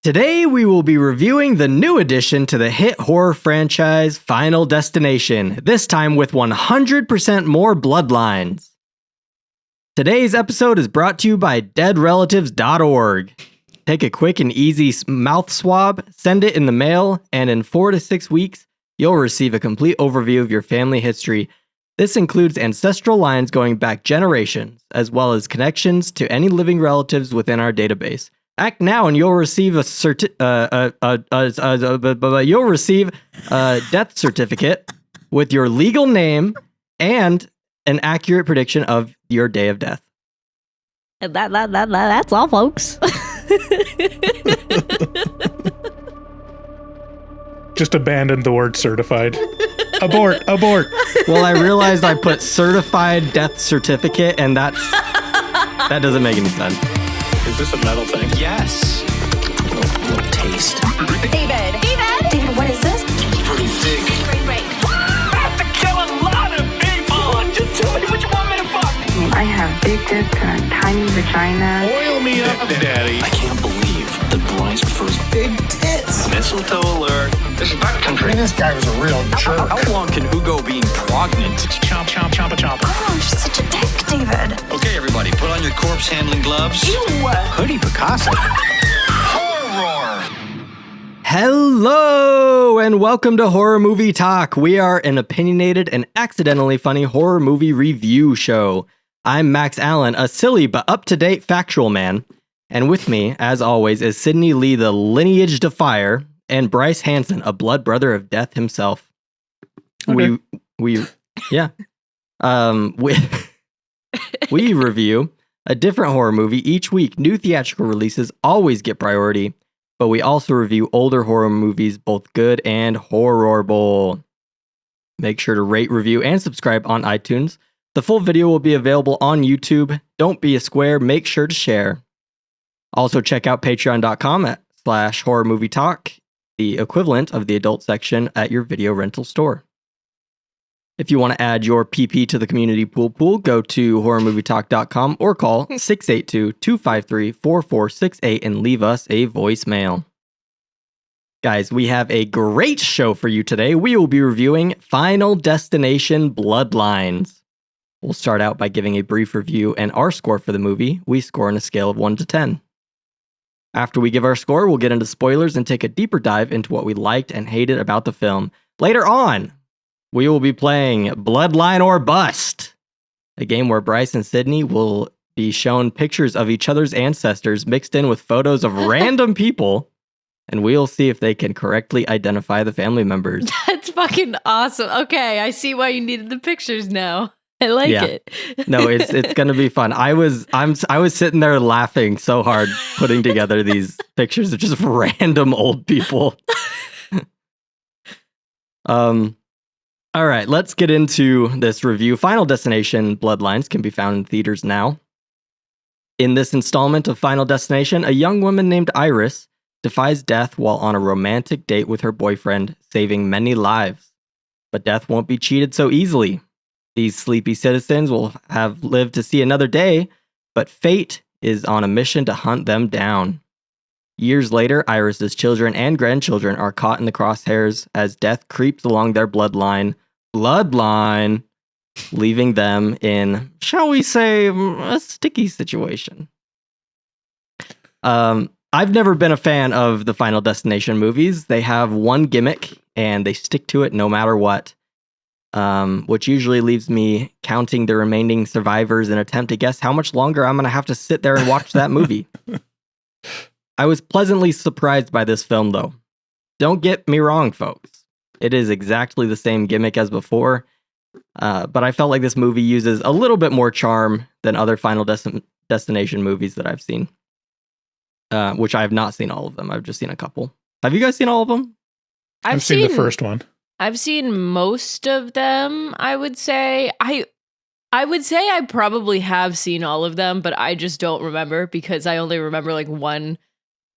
Today we will be reviewing the new addition to the hit horror franchise Final Destination, this time with 100% more bloodlines. Today's episode is brought to you by deadrelatives.org. Take a quick and easy mouth swab, send it in the mail, and in 4 to 6 weeks, you'll receive a complete overview of your family history. This includes ancestral lines going back generations, as well as connections to any living relatives within our database. Act now, and you'll receive a death certificate with your legal name and an accurate prediction of your day of death. That's all, folks. Just abandon the word certified. Abort. Well, I realized I put certified death certificate, and that doesn't make any sense. Is this a metal thing? Yes. Little taste. David, what is this? It's pretty thick. Great. I have to kill a lot of people. Just tell me what you want me to fuck. I have big tits and a tiny vagina. Oil me up, Daddy. I can't believe that Bryce prefers big tits. Mistletoe alert. This is backcountry. This guy was a real jerk. How long can Hugo be pregnant? Chomp, chomp, chomp, chomp. Oh, you're such a dick, David. Okay, everybody, put on your corpse handling gloves. Ew. Hoodie Picasso. Horror. Hello, and welcome to Horror Movie Talk. We are an opinionated and accidentally funny horror movie review show. I'm Max Allen, a silly but up-to-date factual man. And with me, as always, is Sydney Lee, the lineage defier, and Bryce Hansen, a blood brother of death himself. Okay. We review a different horror movie each week. New theatrical releases always get priority, but we also review older horror movies, both good and horrible. Make sure to rate, review, and subscribe on iTunes. The full video will be available on YouTube. Don't be a square. Make sure to share. Also, check out patreon.com/horrormovietalk, the equivalent of the adult section at your video rental store. If you want to add your PP to the community pool, go to horrormovietalk.com or call 682-253-4468 and leave us a voicemail. Guys, we have a great show for you today. We will be reviewing Final Destination Bloodlines. We'll start out by giving a brief review and our score for the movie. We score on a scale of 1 to 10. After we give our score, we'll get into spoilers and take a deeper dive into what we liked and hated about the film. Later on, we will be playing Bloodline or Bust, a game where Bryce and Sydney will be shown pictures of each other's ancestors mixed in with photos of random people, and we'll see if they can correctly identify the family members. That's fucking awesome. Okay, I see why you needed the pictures now. I like it. No, it's gonna be fun. I was sitting there laughing so hard putting together these pictures of just random old people. All right, let's get into this review. Final Destination Bloodlines can be found in theaters now. In this installment of Final Destination, a young woman named Iris defies death while on a romantic date with her boyfriend, saving many lives. But death won't be cheated so easily. These sleepy citizens will have lived to see another day, but fate is on a mission to hunt them down. Years later, Iris's children and grandchildren are caught in the crosshairs as death creeps along their bloodline, leaving them in, shall we say, a sticky situation. I've never been a fan of the Final Destination movies. They have one gimmick, and they stick to it no matter what. Which usually leaves me counting the remaining survivors in an attempt to guess how much longer I'm going to have to sit there and watch that movie. I was pleasantly surprised by this film, though. Don't get me wrong, folks. It is exactly the same gimmick as before, but I felt like this movie uses a little bit more charm than other Final Destination movies that I've seen, which I have not seen all of them. I've just seen a couple. Have you guys seen all of them? I've seen the first one. I've seen most of them, I would say. I would say I probably have seen all of them, but I just don't remember because I only remember like one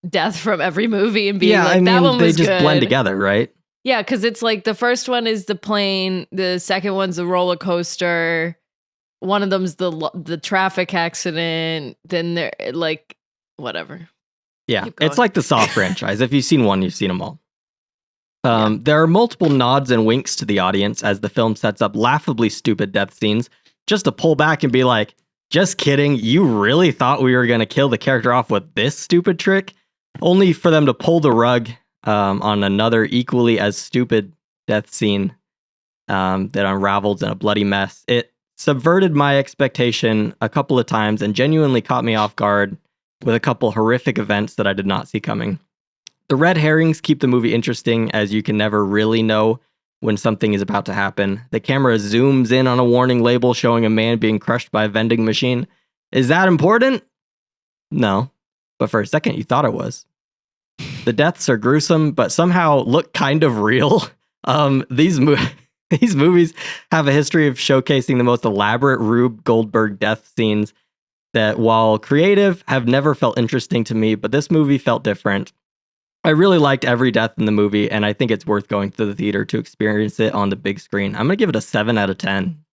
death from every movie and being that one was they just good. blend together, right? Yeah, because it's like the first one is the plane, the second one's the roller coaster, one of them's the traffic accident, then they're like whatever. Yeah, Keep going. it's like the Saw franchise. If you've seen one, you've seen them all. There are multiple nods and winks to the audience as the film sets up laughably stupid death scenes, just to pull back and be like, just kidding, you really thought we were going to kill the character off with this stupid trick? Only for them to pull the rug on another equally as stupid death scene that unravels in a bloody mess. It subverted my expectation a couple of times and genuinely caught me off guard with a couple horrific events that I did not see coming. The red herrings keep the movie interesting, as you can never really know when something is about to happen. The camera zooms in on a warning label showing a man being crushed by a vending machine. Is that important? No, but for a second you thought it was. The deaths are gruesome, but somehow look kind of real. These movies have a history of showcasing the most elaborate Rube Goldberg death scenes that, while creative, have never felt interesting to me, but this movie felt different. I really liked every death in the movie, and I think it's worth going to the theater to experience it on the big screen. I'm going to give it a 7 out of 10.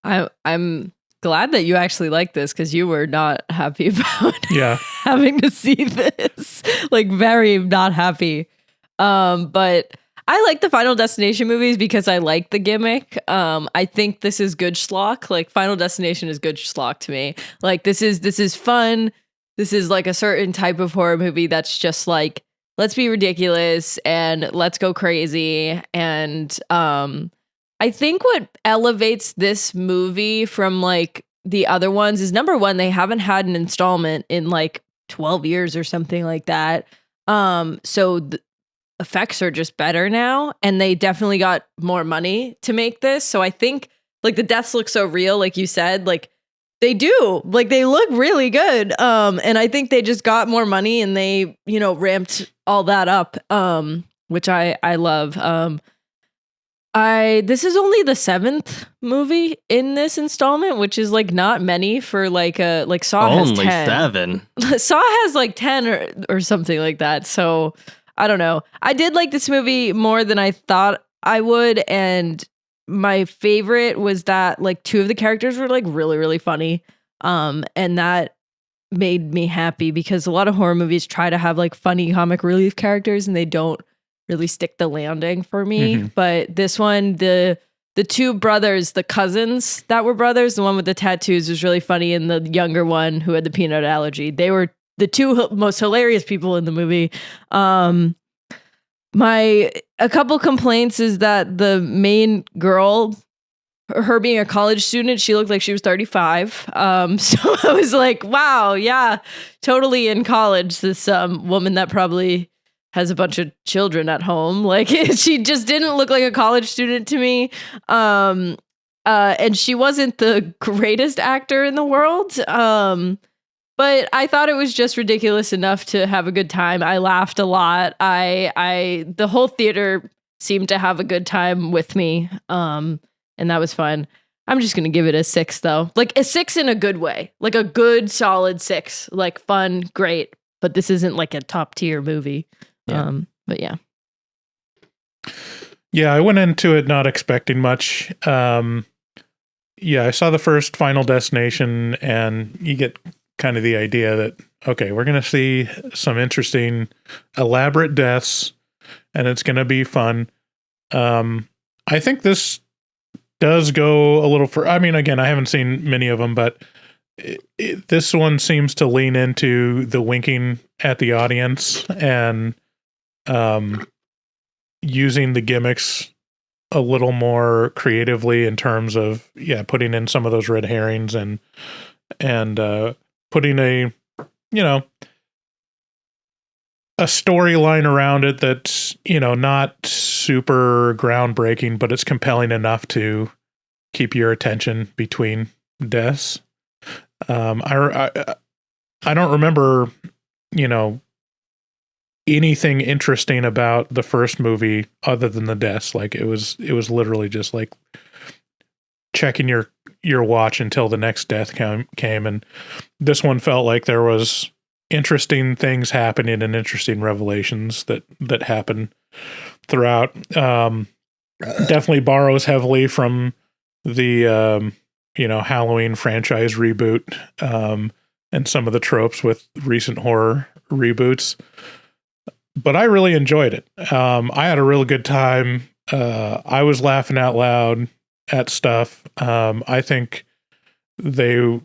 I'm glad that you actually like this, because you were not happy about Yeah. having to see this. Like, very not happy. But I like the Final Destination movies because I like the gimmick. I think this is good schlock. Like, Final Destination is good schlock to me. Like, this is fun. This is like a certain type of horror movie that's just like, let's be ridiculous and let's go crazy. And I think what elevates this movie from like the other ones is, number one, they haven't had an installment in like 12 years or something like that. So the effects are just better now, and they definitely got more money to make this. So I think like the deaths look so real, like you said, like they do, like they look really good. And I think they just got more money and they, ramped all that up, which I love. This is only the 7th movie in this installment, which is like not many for like Saw has 10. Only 7. Saw has like 10 or something like that. So I don't know. I did like this movie more than I thought I would, and my favorite was that like 2 of the characters were like really, really funny. And that made me happy, because a lot of horror movies try to have like funny comic relief characters and they don't really stick the landing for me. Mm-hmm. But this one, the 2 brothers, the cousins that were brothers, the one with the tattoos was really funny, and the younger one who had the peanut allergy, they were the 2 most hilarious people in the movie. A couple complaints is that the main girl, her being a college student, she looked like she was 35. So I was like, wow, yeah, totally in college. This woman that probably has a bunch of children at home. Like, she just didn't look like a college student to me. And she wasn't the greatest actor in the world. But I thought it was just ridiculous enough to have a good time. I laughed a lot. The whole theater seemed to have a good time with me. And that was fun. I'm just going to give it a 6 though. Like a 6 in a good way. Like a good solid 6. Like fun, great. But this isn't like a top tier movie. Yeah. But yeah. Yeah, I went into it not expecting much. Yeah, I saw the first Final Destination, and you get kind of the idea that, okay, we're going to see some interesting, elaborate deaths, and it's going to be fun. I think this does go a little for, I mean, again, I haven't seen many of them, but this one seems to lean into the winking at the audience and using the gimmicks a little more creatively in terms of, putting in some of those red herrings and putting a storyline around it that's, not super groundbreaking, but it's compelling enough to keep your attention between deaths. I don't remember, anything interesting about the first movie other than the deaths. Like it was literally just like checking your watch until the next death came. And this one felt like there was interesting things happening and interesting revelations that happen throughout. Definitely borrows heavily from the, Halloween franchise reboot, and some of the tropes with recent horror reboots. But I really enjoyed it. I had a real good time. I was laughing out loud at stuff. I think it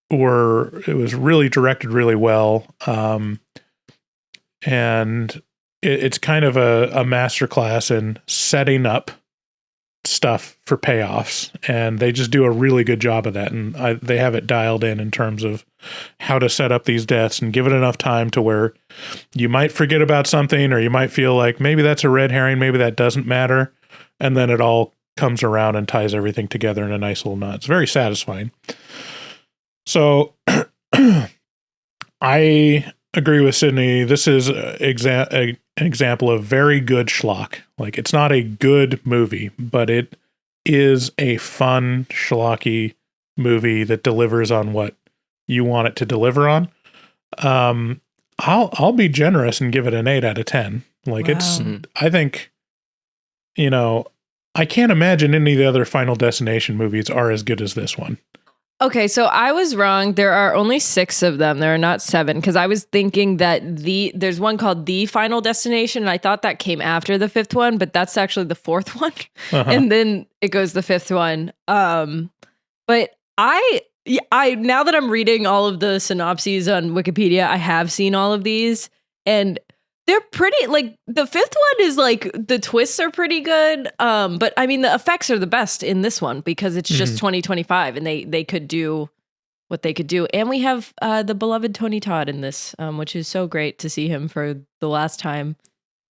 was really directed really well. And it's kind of a masterclass in setting up stuff for payoffs, and they just do a really good job of that. And they have it dialed in terms of how to set up these deaths and give it enough time to where you might forget about something, or you might feel like maybe that's a red herring, maybe that doesn't matter. And then it all comes around and ties everything together in a nice little knot. It's very satisfying. So I agree with Sydney. This is an example of very good schlock. Like, it's not a good movie, but it is a fun, schlocky movie that delivers on what you want it to deliver on. I'll be generous and give it an 8 out of 10. Like, I think, I can't imagine any of the other Final Destination movies are as good as this one. Okay, so I was wrong. There are only 6 of them. There are not 7, because I was thinking that there's one called The Final Destination, and I thought that came after the 5th one, but that's actually the 4th one. And then it goes the 5th one. But I now that I'm reading all of the synopses on Wikipedia, I have seen all of these, and they're pretty, like, the 5th one is like, the twists are pretty good. But I mean, the effects are the best in this one because it's just 2025 and they could do what they could do. And we have the beloved Tony Todd in this, which is so great to see him for the last time.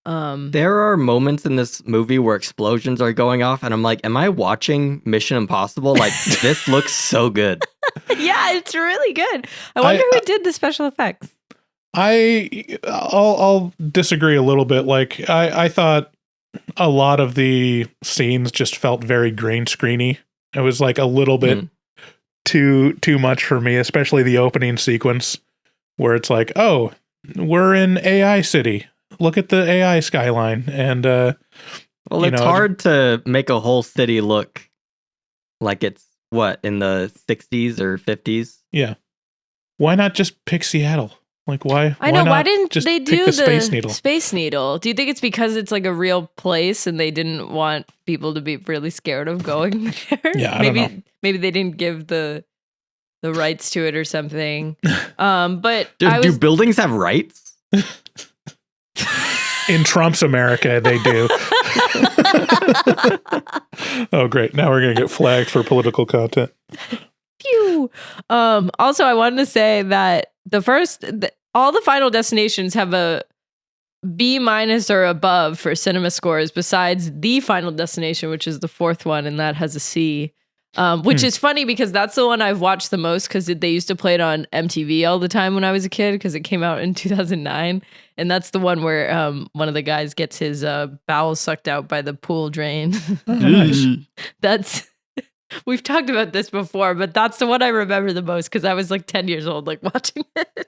There are moments in this movie where explosions are going off, and I'm like, am I watching Mission Impossible? Like, this looks so good. Yeah, it's really good. I wonder who did the special effects. I'll disagree a little bit. Like, I thought a lot of the scenes just felt very green screeny. It was like a little bit too much for me, especially the opening sequence where it's like, oh, we're in AI City. Look at the AI skyline. And well, it's hard to make a whole city look like it's in the 60s or 50s. Yeah. Why not just pick Seattle? Like, why? I know. Why didn't just they do the Space Needle? Space Needle? Do you think it's because it's like a real place and they didn't want people to be really scared of going there? Yeah, I don't know. Maybe they didn't give the rights to it or something. But do buildings have rights? In Trump's America, they do. Oh, great! Now we're gonna get flagged for political content. Phew. Also, I wanted to say that all the Final Destinations have a B- or above for cinema scores, besides The Final Destination, which is the 4th one, and that has a C. Which is funny because that's the one I've watched the most because they used to play it on MTV all the time when I was a kid because it came out in 2009. And that's the one where one of the guys gets his bowels sucked out by the pool drain. We've talked about this before, but that's the one I remember the most because I was like 10 years old, like watching it.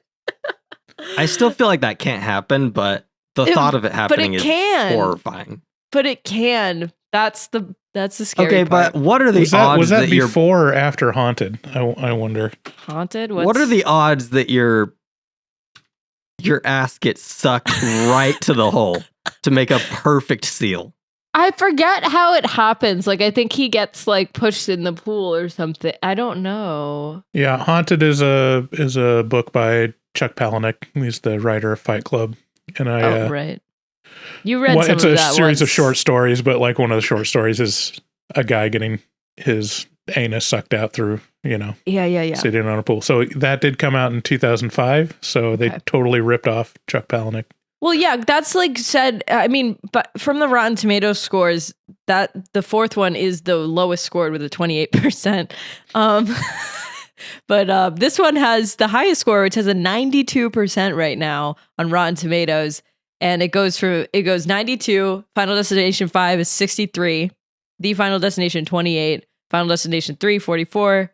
I still feel like that can't happen, but the thought of it happening is horrifying. But it can. That's the scary part. part. But what are the odds was that before or after Haunted? I wonder. Haunted? What are the odds that your ass gets sucked right to the hole to make a perfect seal? I forget how it happens. Like, I think he gets like pushed in the pool or something. I don't know. Yeah, Haunted is a book by Chuck Palahniuk. He's the writer of Fight Club, and right. You read some of that. It's a series of short stories, but like one of the short stories is a guy getting his anus sucked out through, sitting on a pool. So that did come out in 2005. So they totally ripped off Chuck Palahniuk. Well, yeah, that's like said. I mean, but from the Rotten Tomatoes scores, that the 4th one is the lowest scored with a 28%. But this one has the highest score, which has a 92% right now on Rotten Tomatoes. And it goes 92, Final Destination 5 is 63, The Final Destination 28, Final Destination 3, 44,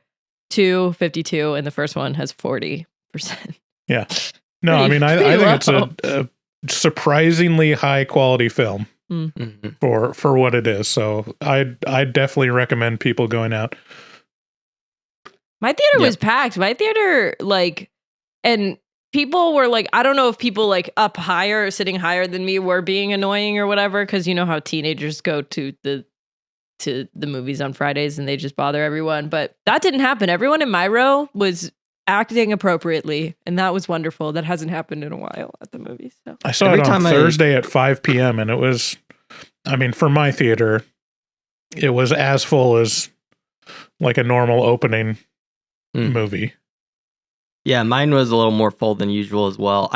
2, 52, and the first one has 40%. Yeah. No, I mean, I think it's a surprisingly high quality film for what it is. So I definitely recommend people going out. My theater was packed. My theater, and people were like, I don't know if people like up higher or sitting higher than me were being annoying or whatever, because you know how teenagers go to the movies on Fridays and they just bother everyone. But that didn't happen. Everyone in my row was acting appropriately, and that was wonderful. That hasn't happened in a while at the movies. So. I saw it on Thursday at 5 p.m. and it was, I mean, for my theater, it was as full as like a normal opening movie. Yeah, mine was a little more full than usual as well.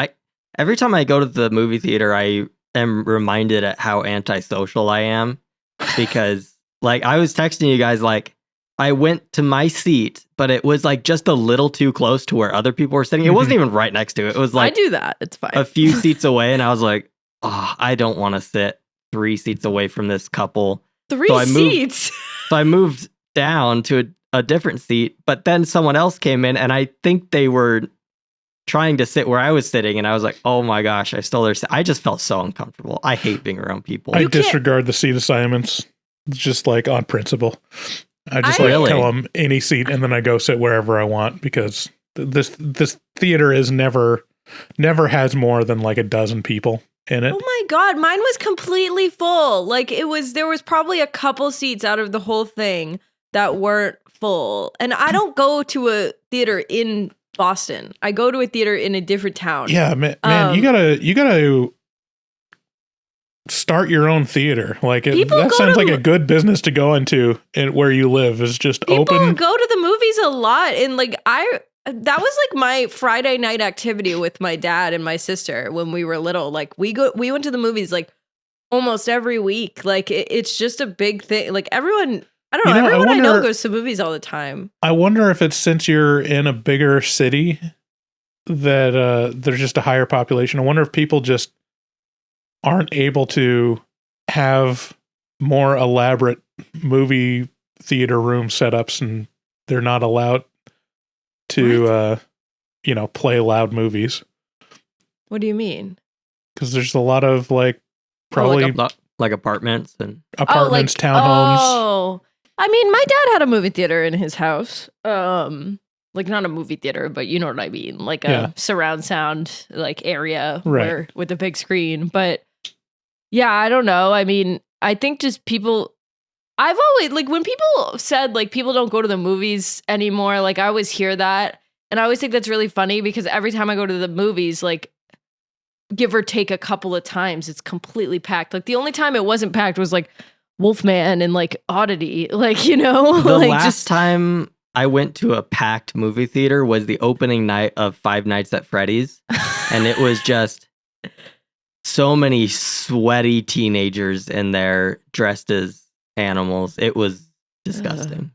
Every time I go to the movie theater, I am reminded at how antisocial I am, because like I was texting you guys, like I went to my seat, but it was like just a little too close to where other people were sitting. It wasn't even right next to it. It was like I do that. It's fine. A few seats away, and I was like, oh, I don't want to sit 3 seats away from this couple. Seats. So I moved down to a different seat, but then someone else came in, and I think they were trying to sit where I was sitting, and I was like, oh my gosh, I stole their seat. I just felt so uncomfortable. I hate being around people. I disregard the seat assignments just like on principle. I just tell them any seat, and then I go sit wherever I want, because this theater is never has more than like a dozen people in it. Oh my God, mine was completely full. Like there was probably a couple seats out of the whole thing that weren't full. And I don't go to a theater in Boston. I go to a theater in a different town. Yeah, man, you gotta start your own theater. Like that sounds like a good business to go into, where you live is just open. People go to the movies a lot, and like that was like my Friday night activity with my dad and my sister when we were little. Like we went to the movies like almost every week. Like it's just a big thing. Like everyone. I don't know. Everyone I know goes to movies all the time. I wonder if it's since you're in a bigger city that there's just a higher population. I wonder if people just aren't able to have more elaborate movie theater room setups, and they're not allowed to, play loud movies. What do you mean? Because there's a lot of like probably like apartments and townhomes. Oh. I mean, my dad had a movie theater in his house. Like not a movie theater, but you know what I mean? Like a surround sound like area with a big screen. But yeah, I don't know. I mean, I think just people, I've always, like when people said like people don't go to the movies anymore, like I always hear that. And I always think that's really funny, because every time I go to the movies, like give or take a couple of times, it's completely packed. Like the only time it wasn't packed was like Wolfman and like Oddity, like, you know, the like last time I went to a packed movie theater was the opening night of Five Nights at Freddy's, and it was just so many sweaty teenagers in there dressed as animals. It was disgusting.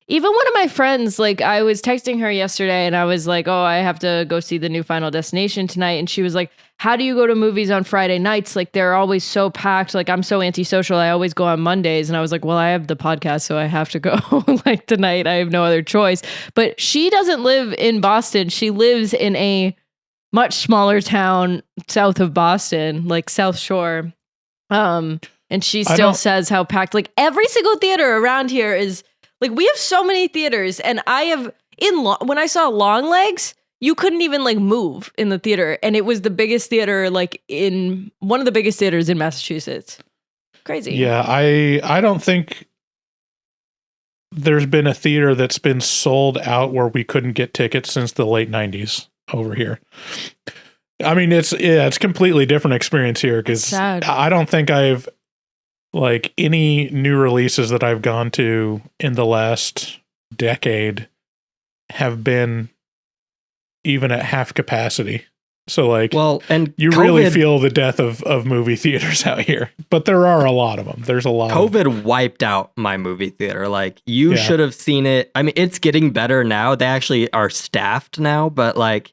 Even one of my friends, like I was texting her yesterday and I was like, oh, I have to go see the new Final Destination tonight. And she was like, how do you go to movies on Friday nights? Like they're always so packed. Like I'm so antisocial. I always go on Mondays. And I was like, well, I have the podcast, so I have to go like tonight. I have no other choice. But she doesn't live in Boston. She lives in a much smaller town south of Boston, like South Shore. And she still says how packed, like every single theater around here is. Like we have so many theaters, and when I saw Long Legs, you couldn't even like move in the theater, and it was the biggest theater, like in one of the biggest theaters in Massachusetts. Crazy. Yeah, I don't think there's been a theater that's been sold out where we couldn't get tickets since the late 90s over here. I mean, it's completely different experience here, because I don't think I've like any new releases that I've gone to in the last decade have been even at half capacity. So like, and you really feel the death of movie theaters out here, but there are a lot of them. There's a lot. COVID wiped out my movie theater. Like you should have seen it. I mean, it's getting better now. They actually are staffed now, but like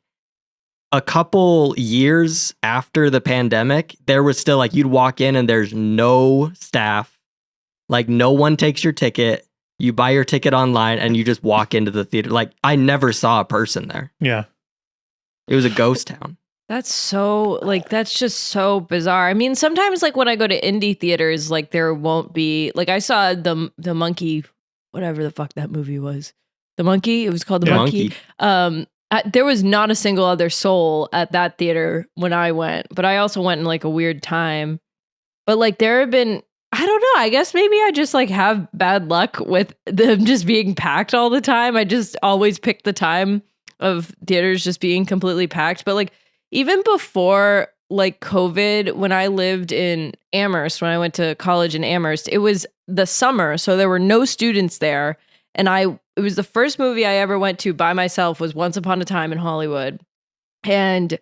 a couple years after the pandemic, there was still like you'd walk in and there's no staff. Like no one takes your ticket. You buy your ticket online and you just walk into the theater. Like I never saw a person there. Yeah. It was a ghost town. That's so like, that's just so bizarre. I mean, sometimes like when I go to indie theaters, like there won't be, like I saw the Monkey, whatever the fuck that movie was. The Monkey, it was called The Monkey. there was not a single other soul at that theater when I went, but I also went in like a weird time. But like there have been, I don't know, I guess maybe I just like have bad luck with them just being packed all the time. I just always pick the time of theaters just being completely packed. But like even before like COVID, when I lived in Amherst, when I went to college in Amherst, it was the summer, so there were no students there. And it was the first movie I ever went to by myself was Once Upon a Time in Hollywood. And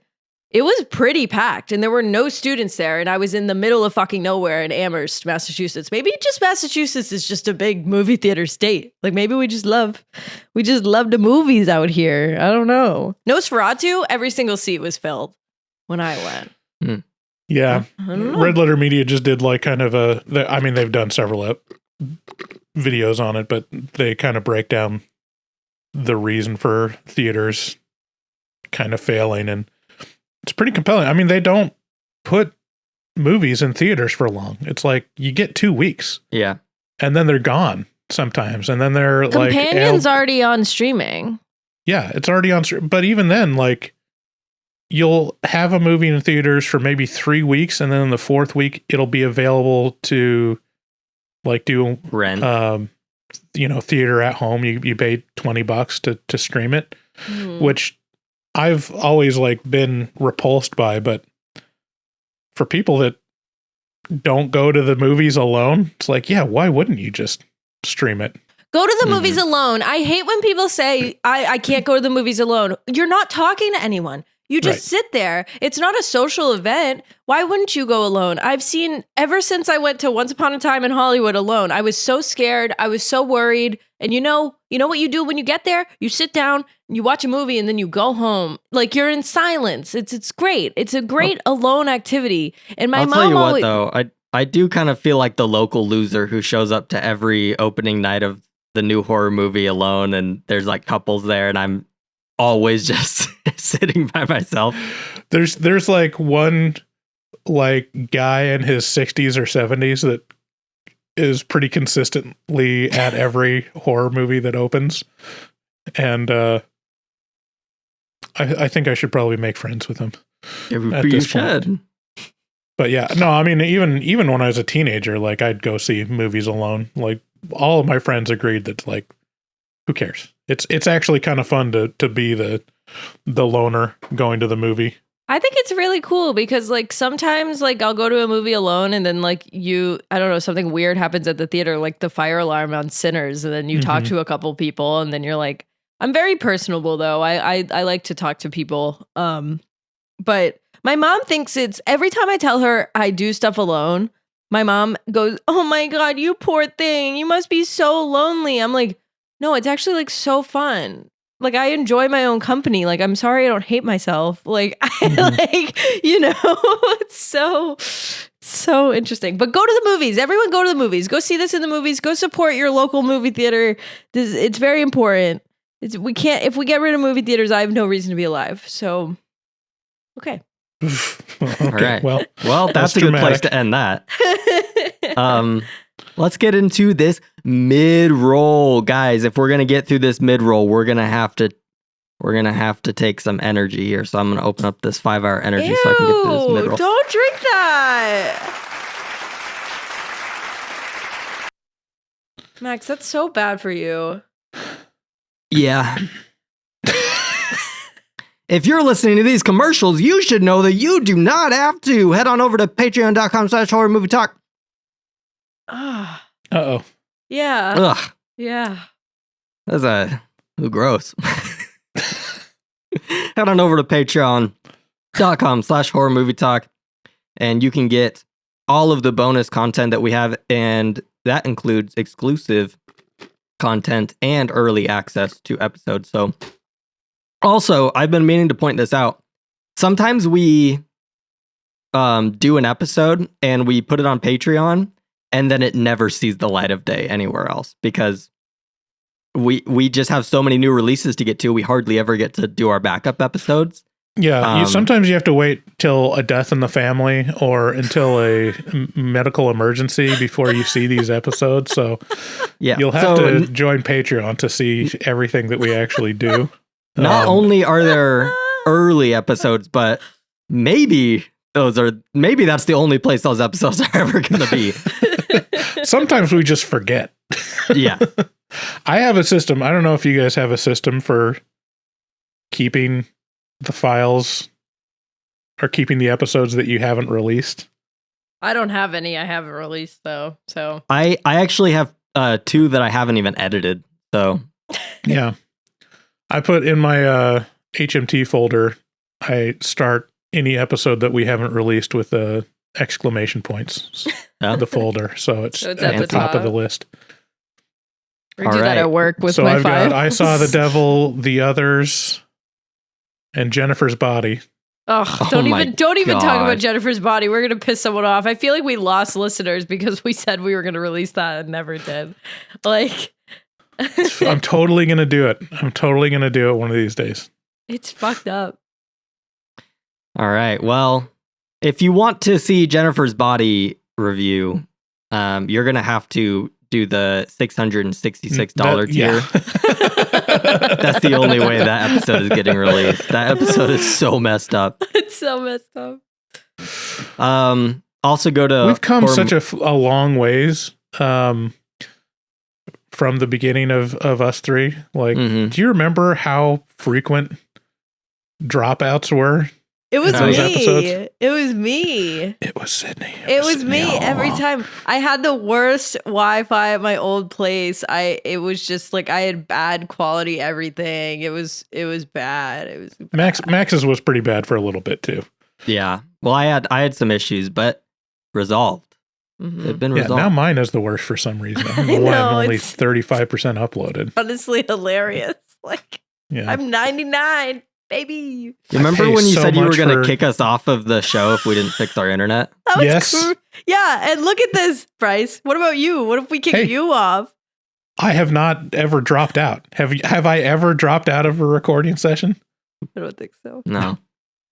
it was pretty packed and there were no students there. And I was in the middle of fucking nowhere in Amherst, Massachusetts. Maybe just Massachusetts is just a big movie theater state. Like maybe we just love the movies out here. I don't know. Nosferatu, every single seat was filled when I went. Yeah. Red Letter Media just did like kind of they've done several videos on it, but they kind of break down the reason for theaters kind of failing, and it's pretty compelling. I mean, they don't put movies in theaters for long. It's like you get 2 weeks. Yeah. And then they're gone sometimes. And then they're Companion's already on streaming. Yeah, it's already on. But even then, like, you'll have a movie in theaters for maybe 3 weeks, and then in the fourth week, it'll be available to like do rent. Theater at home. You pay $20 to stream it, which I've always like been repulsed by. But for people that don't go to the movies alone, it's like, yeah, why wouldn't you just stream it? Go to the movies alone. I hate when people say, I can't go to the movies alone. You're not talking to anyone. You just sit there. It's not a social event. Why wouldn't you go alone? I've seen, ever since I went to Once Upon a Time in Hollywood alone, I was so scared. I was so worried. And you know what you do when you get there? You sit down, you watch a movie, and then you go home. Like you're in silence. It's great. It's a great alone activity. And my I'll mom tell you always, what, though. I do kind of feel like the local loser who shows up to every opening night of the new horror movie alone, and there's like couples there, and I'm always just sitting by myself. There's like one like guy in his 60s or 70s that is pretty consistently at every horror movie that opens, and I think I should probably make friends with him. You should. But yeah, no, I mean, even when I was a teenager, like I'd go see movies alone. Like all of my friends agreed that like, who cares? It's actually kind of fun to be the loner going to the movie. I think it's really cool because like sometimes like I'll go to a movie alone and then like I don't know, something weird happens at the theater, like the fire alarm on Sinners, and then you talk to a couple people and then you're like, I'm very personable though. I like to talk to people. But my mom thinks it's every time I tell her I do stuff alone, my mom goes, "Oh my God, you poor thing. You must be so lonely." I'm like, no, it's actually like so fun. Like I enjoy my own company. Like I'm sorry I don't hate myself. Like I it's so interesting. But go to the movies. Everyone go to the movies. Go see this in the movies. Go support your local movie theater. It's very important. If we get rid of movie theaters, I have no reason to be alive. So okay. Okay, all right. Well, that's a good place to end that. Let's get into this mid-roll, guys. If we're gonna get through this mid-roll, we're gonna have to take some energy here. So I'm gonna open up this 5-hour energy so I can get through this mid-roll. Don't drink that, Max. That's so bad for you. Yeah. If you're listening to these commercials, you should know that you do not have to. Head on over to patreon.com/horrormovietalk. Uh-oh. Yeah. Ugh. Yeah. That's gross. Head on over to patreon.com/horrormovietalk and you can get all of the bonus content that we have, and that includes exclusive content and early access to episodes. So also, I've been meaning to point this out. Sometimes we do an episode and we put it on Patreon, and then it never sees the light of day anywhere else because we just have so many new releases to get to. We hardly ever get to do our backup episodes. Yeah, sometimes you have to wait till a death in the family or until a medical emergency before you see these episodes. So yeah, you'll have to join Patreon to see everything that we actually do. Not only are there early episodes, but maybe that's the only place those episodes are ever going to be. Sometimes we just forget. Yeah. I have a system. I don't know if you guys have a system for keeping the files or keeping the episodes that you haven't released. I don't have any I haven't released though. So I actually have 2 that I haven't even edited. So yeah. I put in my HMT folder, I start any episode that we haven't released with exclamation points. The folder. So it's at the top of the list. We do that at work with so my I've files. got I Saw the Devil, The Others, and Jennifer's Body. Oh, don't even talk about Jennifer's Body. We're gonna piss someone off. I feel like we lost listeners because we said we were gonna release that and never did. Like, I'm totally gonna do it. I'm totally gonna do it one of these days. It's fucked up. All right. Well, if you want to see Jennifer's Body review, you're gonna have to do the $666 tier. That's the only way that episode is getting released. That episode is so messed up. It's so messed up. Also go to we've come such a long ways from the beginning of us three. Like, do you remember how frequent dropouts were? It was those me. Episodes? It was me. It was Sydney. It was me every time. I had the worst Wi-Fi at my old place. It was just like I had bad quality everything. It was bad. It was bad. Max's was pretty bad for a little bit too. Yeah. Well, I had some issues, but resolved. Mm-hmm. They've been resolved. Now mine is the worst for some reason. I don't know why I'm only 35% uploaded. Honestly hilarious. Like, yeah. I'm 99. Baby. You remember when you said you were going to kick us off of the show if we didn't fix our internet? Yes. Cool. Yeah, and look at this, Bryce. What about you? What if we kick you off? I have not ever dropped out. Have I ever dropped out of a recording session? I don't think so. No.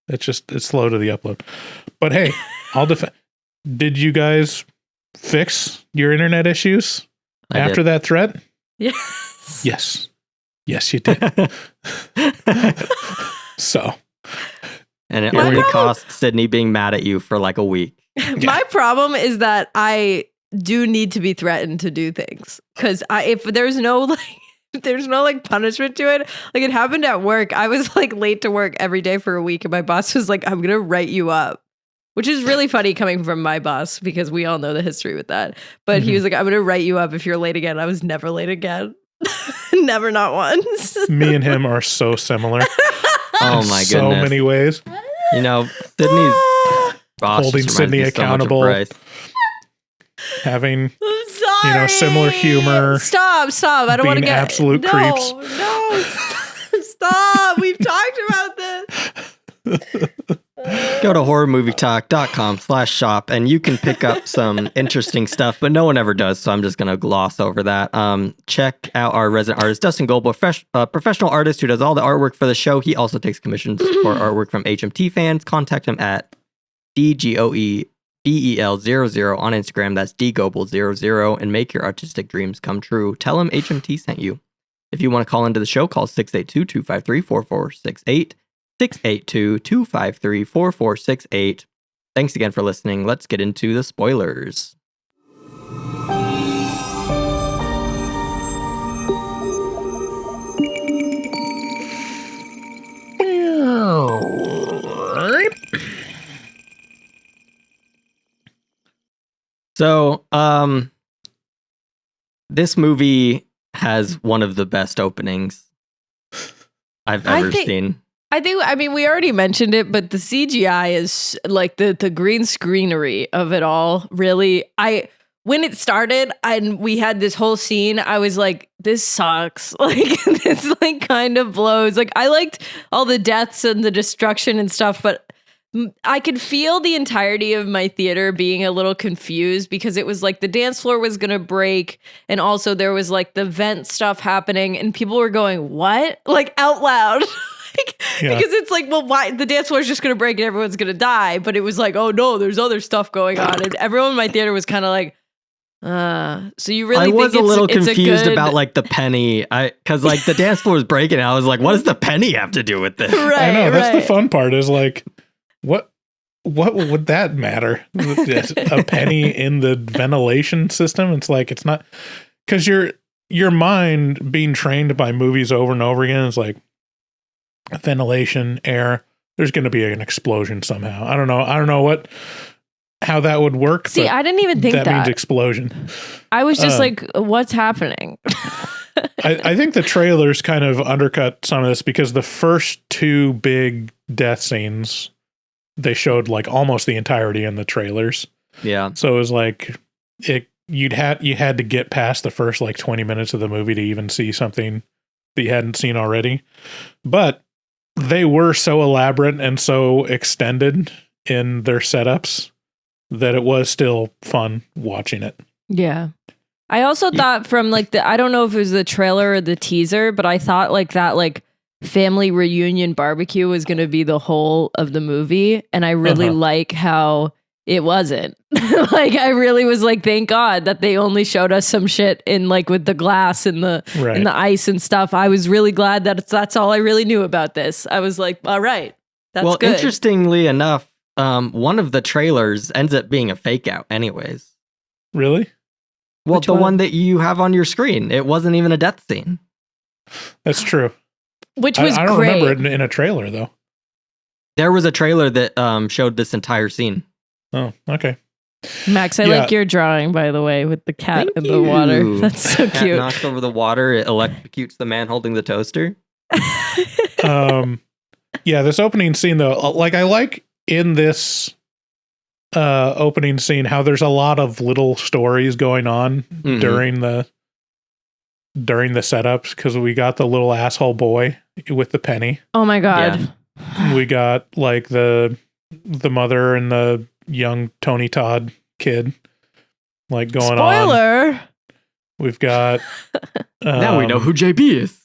It's slow to the upload. But hey, I'll defend. Did you guys fix your internet issues after that threat? Yes. Yes. Yes, you did. So. And it only cost Sydney being mad at you for like a week. My problem is that I do need to be threatened to do things. Because if there's no punishment to it. Like, it happened at work. I was like late to work every day for a week, and my boss was like, I'm gonna write you up. Which is really funny coming from my boss, because we all know the history with that. But he was like, I'm gonna write you up if you're late again. I was never late again. Never, not once. Me and him are so similar. Oh my goodness. So many ways. You know, Sydney's boss holding Sydney accountable. Having similar humor. Stop. I don't want to get absolute creeps. No, stop. We've talked about this. Go to horrormovietalk.com/shop and you can pick up some interesting stuff, but no one ever does, so I'm just going to gloss over that. Check out our resident artist, Dustin Goldberg, professional artist who does all the artwork for the show. He also takes commissions for artwork from HMT fans. Contact him at DGOEBEL00 on Instagram. That's DGOBEL00, and make your artistic dreams come true. Tell him HMT sent you. If you want to call into the show, call 682-253-4468. 682-253-4468. Thanks again for listening. Let's get into the spoilers. So, this movie has one of the best openings I've ever seen. I mean, we already mentioned it, but the CGI is like the green screenery of it all. Really, when it started and we had this whole scene, I was like, this sucks. Like, this like kind of blows. Like, I liked all the deaths and the destruction and stuff, but I could feel the entirety of my theater being a little confused, because it was like the dance floor was going to break. And also there was like the vent stuff happening and people were going, what? Like, out loud. Because it's like, well, why the dance floor is just going to break and everyone's going to die. But it was like, oh no, there's other stuff going on. And everyone in my theater was kind of like, So you really I was think a little it's confused good... about like the penny. Because like the dance floor was breaking. And I was like, what does the penny have to do with this? Right, I know that's the right. fun part. Is like, what would that matter? A penny in the ventilation system? It's like it's not because your mind being trained by movies over and over again is like ventilation, air. There's going to be an explosion somehow. I don't know how that would work. See, I didn't even think that means explosion. I was just like, what's happening? I think the trailers kind of undercut some of this because the first two big death scenes, they showed like almost the entirety in the trailers. Yeah. So it was like you had to get past the first like 20 minutes of the movie to even see something that you hadn't seen already. But they were so elaborate and so extended in their setups that it was still fun watching it. Yeah. I also thought from like I don't know if it was the trailer or the teaser, but I thought like that like family reunion barbecue was going to be the whole of the movie. And I really like how it wasn't. Like I really was like, thank God that they only showed us some shit in like with the glass and the and the ice and stuff. I was really glad that that's all I really knew about this. I was like, all right, that's good. Interestingly enough, one of the trailers ends up being a fake out anyways. Really? Well, the one that you have on your screen, it wasn't even a death scene. That's true. Which was I don't great. remember it in a trailer though. There was a trailer that showed this entire scene. Oh, okay. Max, I like your drawing, by the way, with the cat in the water. That's so Cat cute. knocks over the water, it electrocutes the man holding the toaster. Yeah, this opening scene though, like I like in this opening scene how there's a lot of little stories going on during the setups because we got the little asshole boy with the penny. Oh my God. Yeah. We got like the mother and the young Tony Todd kid like going on. Spoiler. We've got now we know who JB is.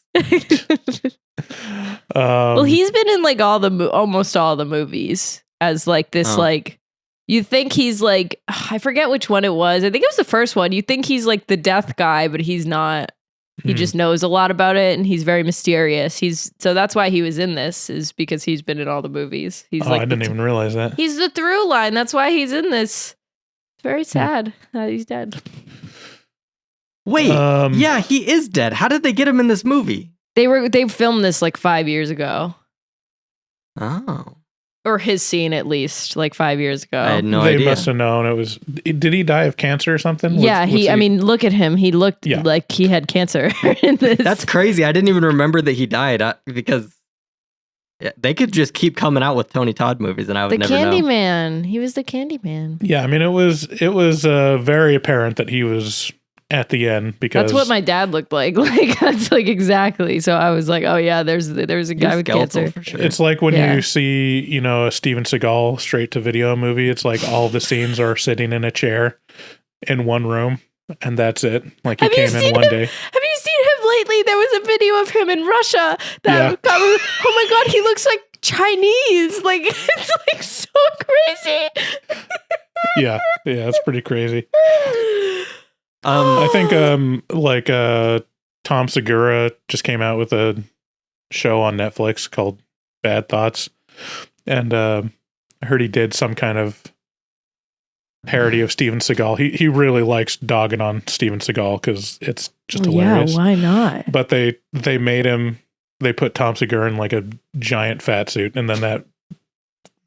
Well, he's been in like almost all the movies as like this like you think he's like I forget which one it was. I think it was the first one. You think he's like the death guy, but he's not. He just knows a lot about it and he's very mysterious. So that's why he was in this is because he's been in all the movies. He's like I didn't even realize that. He's the through line. That's why he's in this. It's very sad that he's dead. Wait, yeah, he is dead. How did they get him in this movie? They filmed this like 5 years ago. Oh. Or his scene at least, like 5 years ago. I had no idea. They must have known it was. Did he die of cancer or something? Yeah, I mean, look at him. He looked like he had cancer in this. That's crazy. I didn't even remember that he died because they could just keep coming out with Tony Todd movies and I would never know. The Candyman. He was the Candyman. Yeah, I mean, it was very apparent that he was at the end because that's what my dad looked like. Like that's like exactly. So I was like, oh yeah, there's a guy with cancer. For sure. It's like when you see, a Steven Seagal straight to video movie. It's like all the scenes are sitting in a chair in one room, and that's it. Like he came in one day. Have you seen him lately? There was a video of him in Russia that got, oh my God, he looks like Chinese. Like it's like so crazy. Yeah, it's pretty crazy. I think Tom Segura just came out with a show on Netflix called Bad Thoughts, and I heard he did some kind of parody of Steven Seagal. He really likes dogging on Steven Seagal because it's just hilarious. Yeah, why not? But they put Tom Segura in like a giant fat suit, and then that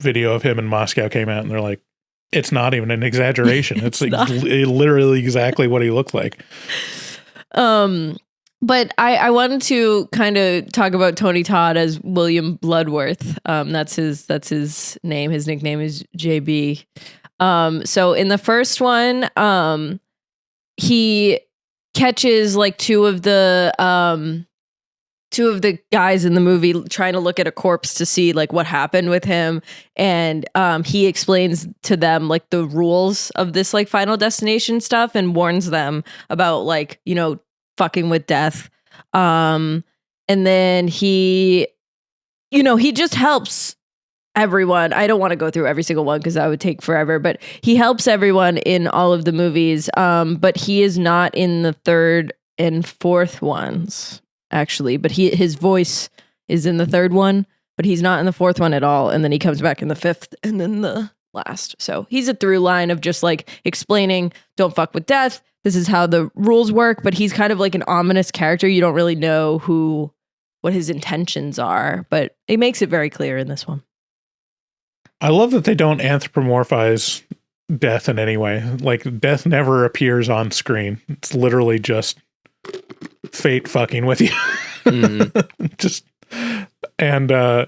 video of him in Moscow came out, and they're like, it's not even an exaggeration. It's like literally exactly what he looked like. But I wanted to kind of talk about Tony Todd as William Bloodworth. That's his name. His nickname is JB. So in the first one, he catches like two of the guys in the movie trying to look at a corpse to see like what happened with him. And he explains to them like the rules of this like Final Destination stuff and warns them about like, fucking with death. And then he just helps everyone. I don't want to go through every single one because that would take forever, but he helps everyone in all of the movies. But he is not in the third and fourth ones, actually. But his voice is in the third one, but he's not in the fourth one at all. And then he comes back in the fifth and then the last. So he's a through line of just like explaining, don't fuck with death. This is how the rules work. But he's kind of like an ominous character. You don't really know what his intentions are, but it makes it very clear in this one. I love that they don't anthropomorphize death in any way. Like, death never appears on screen. It's literally just fate fucking with you. Just and so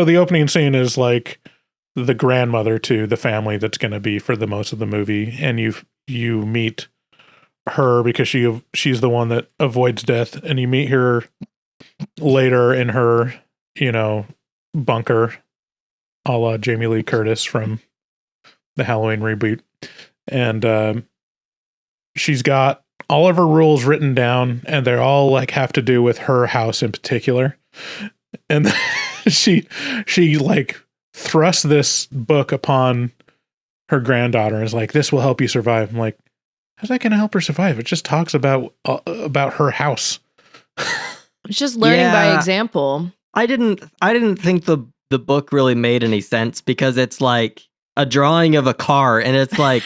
the opening scene is like the grandmother to the family that's going to be for the most of the movie, and you meet her because she's the one that avoids death, and you meet her later in her bunker, a la Jamie Lee Curtis from the Halloween reboot, and she's got all of her rules written down, and they all like have to do with her house in particular. And she like thrusts this book upon her granddaughter and is like, "This will help you survive." I'm like, how's that going to help her survive? It just talks about her house. It's just learning by example. I didn't think the book really made any sense because it's like a drawing of a car and it's like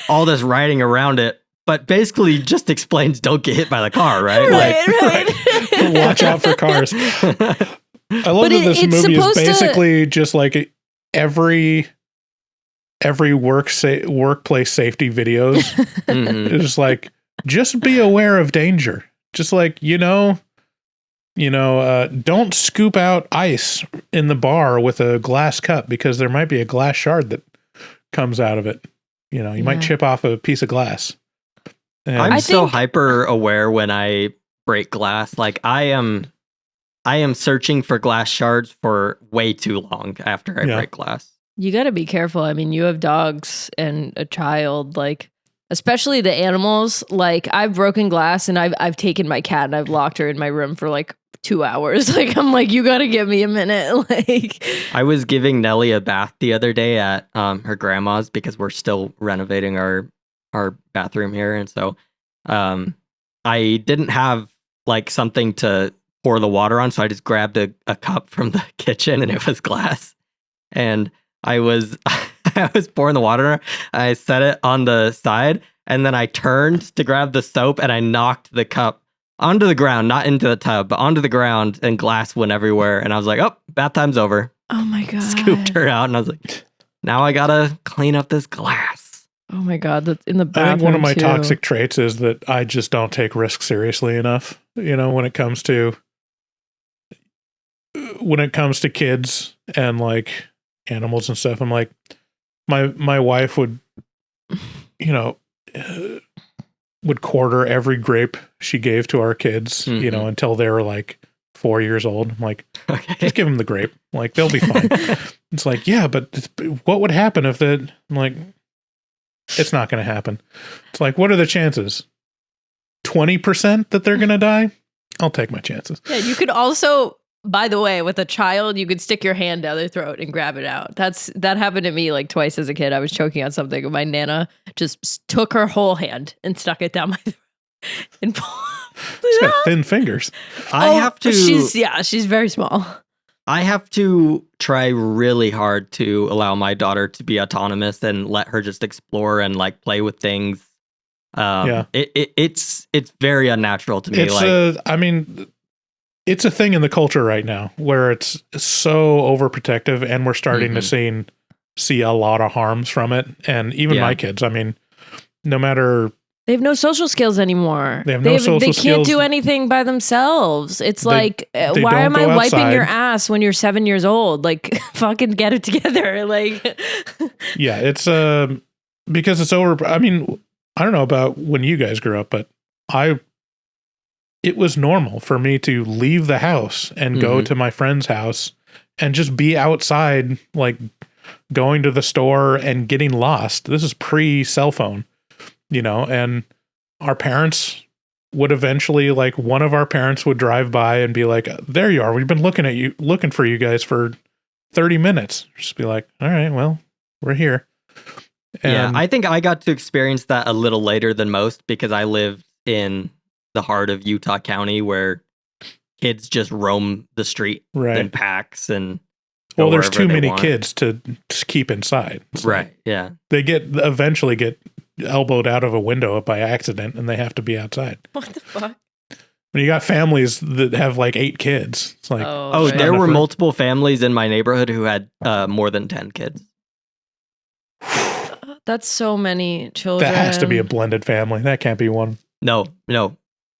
all this writing around it, but basically just explains don't get hit by the car, right? Right. Watch out for cars. I love that this movie is basically just like every workplace safety videos. It's just like, just be aware of danger. Just like, don't scoop out ice in the bar with a glass cup because there might be a glass shard that comes out of it. You might chip off a piece of glass. And I'm so hyper aware when I break glass. Like I am searching for glass shards for way too long after I break glass. You got to be careful. I mean, you have dogs and a child, like, especially the animals. Like, I've broken glass and I've taken my cat and I've locked her in my room for like 2 hours. Like, I'm like, you got to give me a minute. Like, I was giving Nellie a bath the other day at her grandma's because we're still renovating our bathroom here. And so I didn't have like something to pour the water on. So I just grabbed a cup from the kitchen and it was glass. And I was pouring the water. I set it on the side and then I turned to grab the soap and I knocked the cup onto the ground, not into the tub, but onto the ground, and glass went everywhere. And I was like, oh, bath time's over. Oh my God. Scooped her out and I was like, now I gotta clean up this glass. Oh my God, that's in the bathroom. I think one of my toxic traits is that I just don't take risks seriously enough, when it comes to kids and like animals and stuff. I'm like, my wife would quarter every grape she gave to our kids, until they were like 4 years old. I'm like, just give them the grape. Like, they'll be fine. It's like, yeah, but what would happen if I'm like, it's not going to happen. It's like, what are the chances? 20% that they're going to die? I'll take my chances. Yeah, you could also, by the way, with a child, you could stick your hand down their throat and grab it out. That happened to me like twice as a kid. I was choking on something and my Nana just took her whole hand and stuck it down my throat and She's got thin fingers. She's very small. I have to try really hard to allow my daughter to be autonomous and let her just explore and like play with things. It's very unnatural to me. It's a thing in the culture right now where it's so overprotective, and we're starting to see a lot of harms from it. And even my kids, I mean, no matter... They have no social skills anymore. They can't do anything by themselves. It's why am I wiping your ass when you're 7 years old? Like, fucking get it together. Like, yeah, it's because it's over. I mean, I don't know about when you guys grew up, but it was normal for me to leave the house and go to my friend's house and just be outside, like going to the store and getting lost. This is pre-cell phone. And our parents would eventually, like, one of our parents would drive by and be like, there you are. We've been looking for you guys for 30 minutes. Just be like, all right, well, we're here. Yeah, I think I got to experience that a little later than most because I lived in the heart of Utah County where kids just roam the street in packs and well, there's too many kids to keep inside. So right, yeah. They eventually get elbowed out of a window by accident and they have to be outside. What the fuck? When you got families that have like 8 kids, it's like there were multiple families in my neighborhood who had more than 10 kids. That's so many children. That has to be a blended family. That can't be one. No.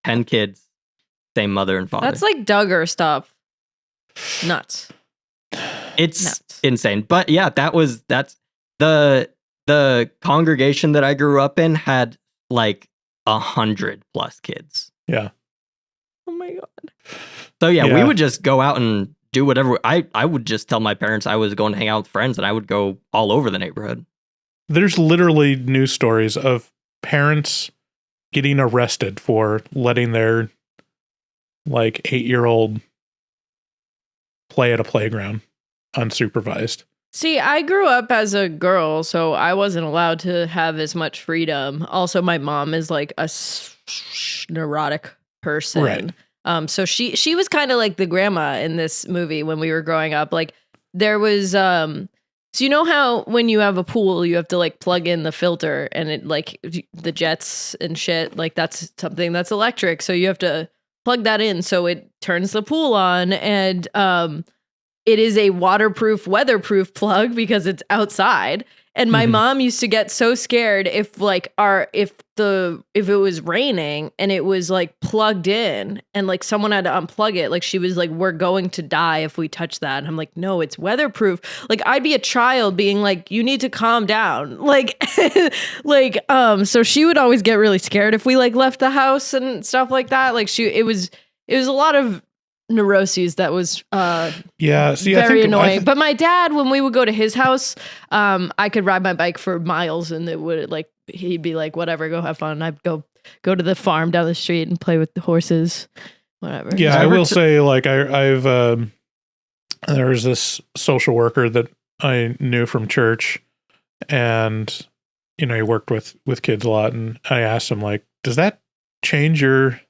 10 kids, same mother and father. That's like Duggar stuff. Nuts. It's insane. But yeah, that's the congregation that I grew up in had like 100 plus kids. Yeah. Oh my God. So yeah, we would just go out and do whatever. I would just tell my parents I was going to hang out with friends and I would go all over the neighborhood. There's literally news stories of parents getting arrested for letting their like 8-year-old play at a playground unsupervised. See, I grew up as a girl, so I wasn't allowed to have as much freedom. Also, my mom is like a neurotic person. Right. So she was kind of like the grandma in this movie when we were growing up. Like there was so you know how when you have a pool, you have to like plug in the filter and it like the jets and shit, like that's something that's electric. So you have to plug that in so it turns the pool on. And it is a waterproof, weatherproof plug because it's outside. And my mom used to get so scared if it was raining and it was like plugged in and like someone had to unplug it. Like she was like, we're going to die if we touch that. And I'm like, no, it's weatherproof. Like I'd be a child being like, you need to calm down. Like, so she would always get really scared if we like left the house and stuff like that. Like it was a lot of neuroses that was very annoying. But my dad, when we would go to his house, I could ride my bike for miles and it would like he'd be like, whatever, go have fun. I'd go to the farm down the street and play with the horses, whatever. Yeah, I will say like I've there was this social worker that I knew from church and he worked with kids a lot, and I asked him like, does that change your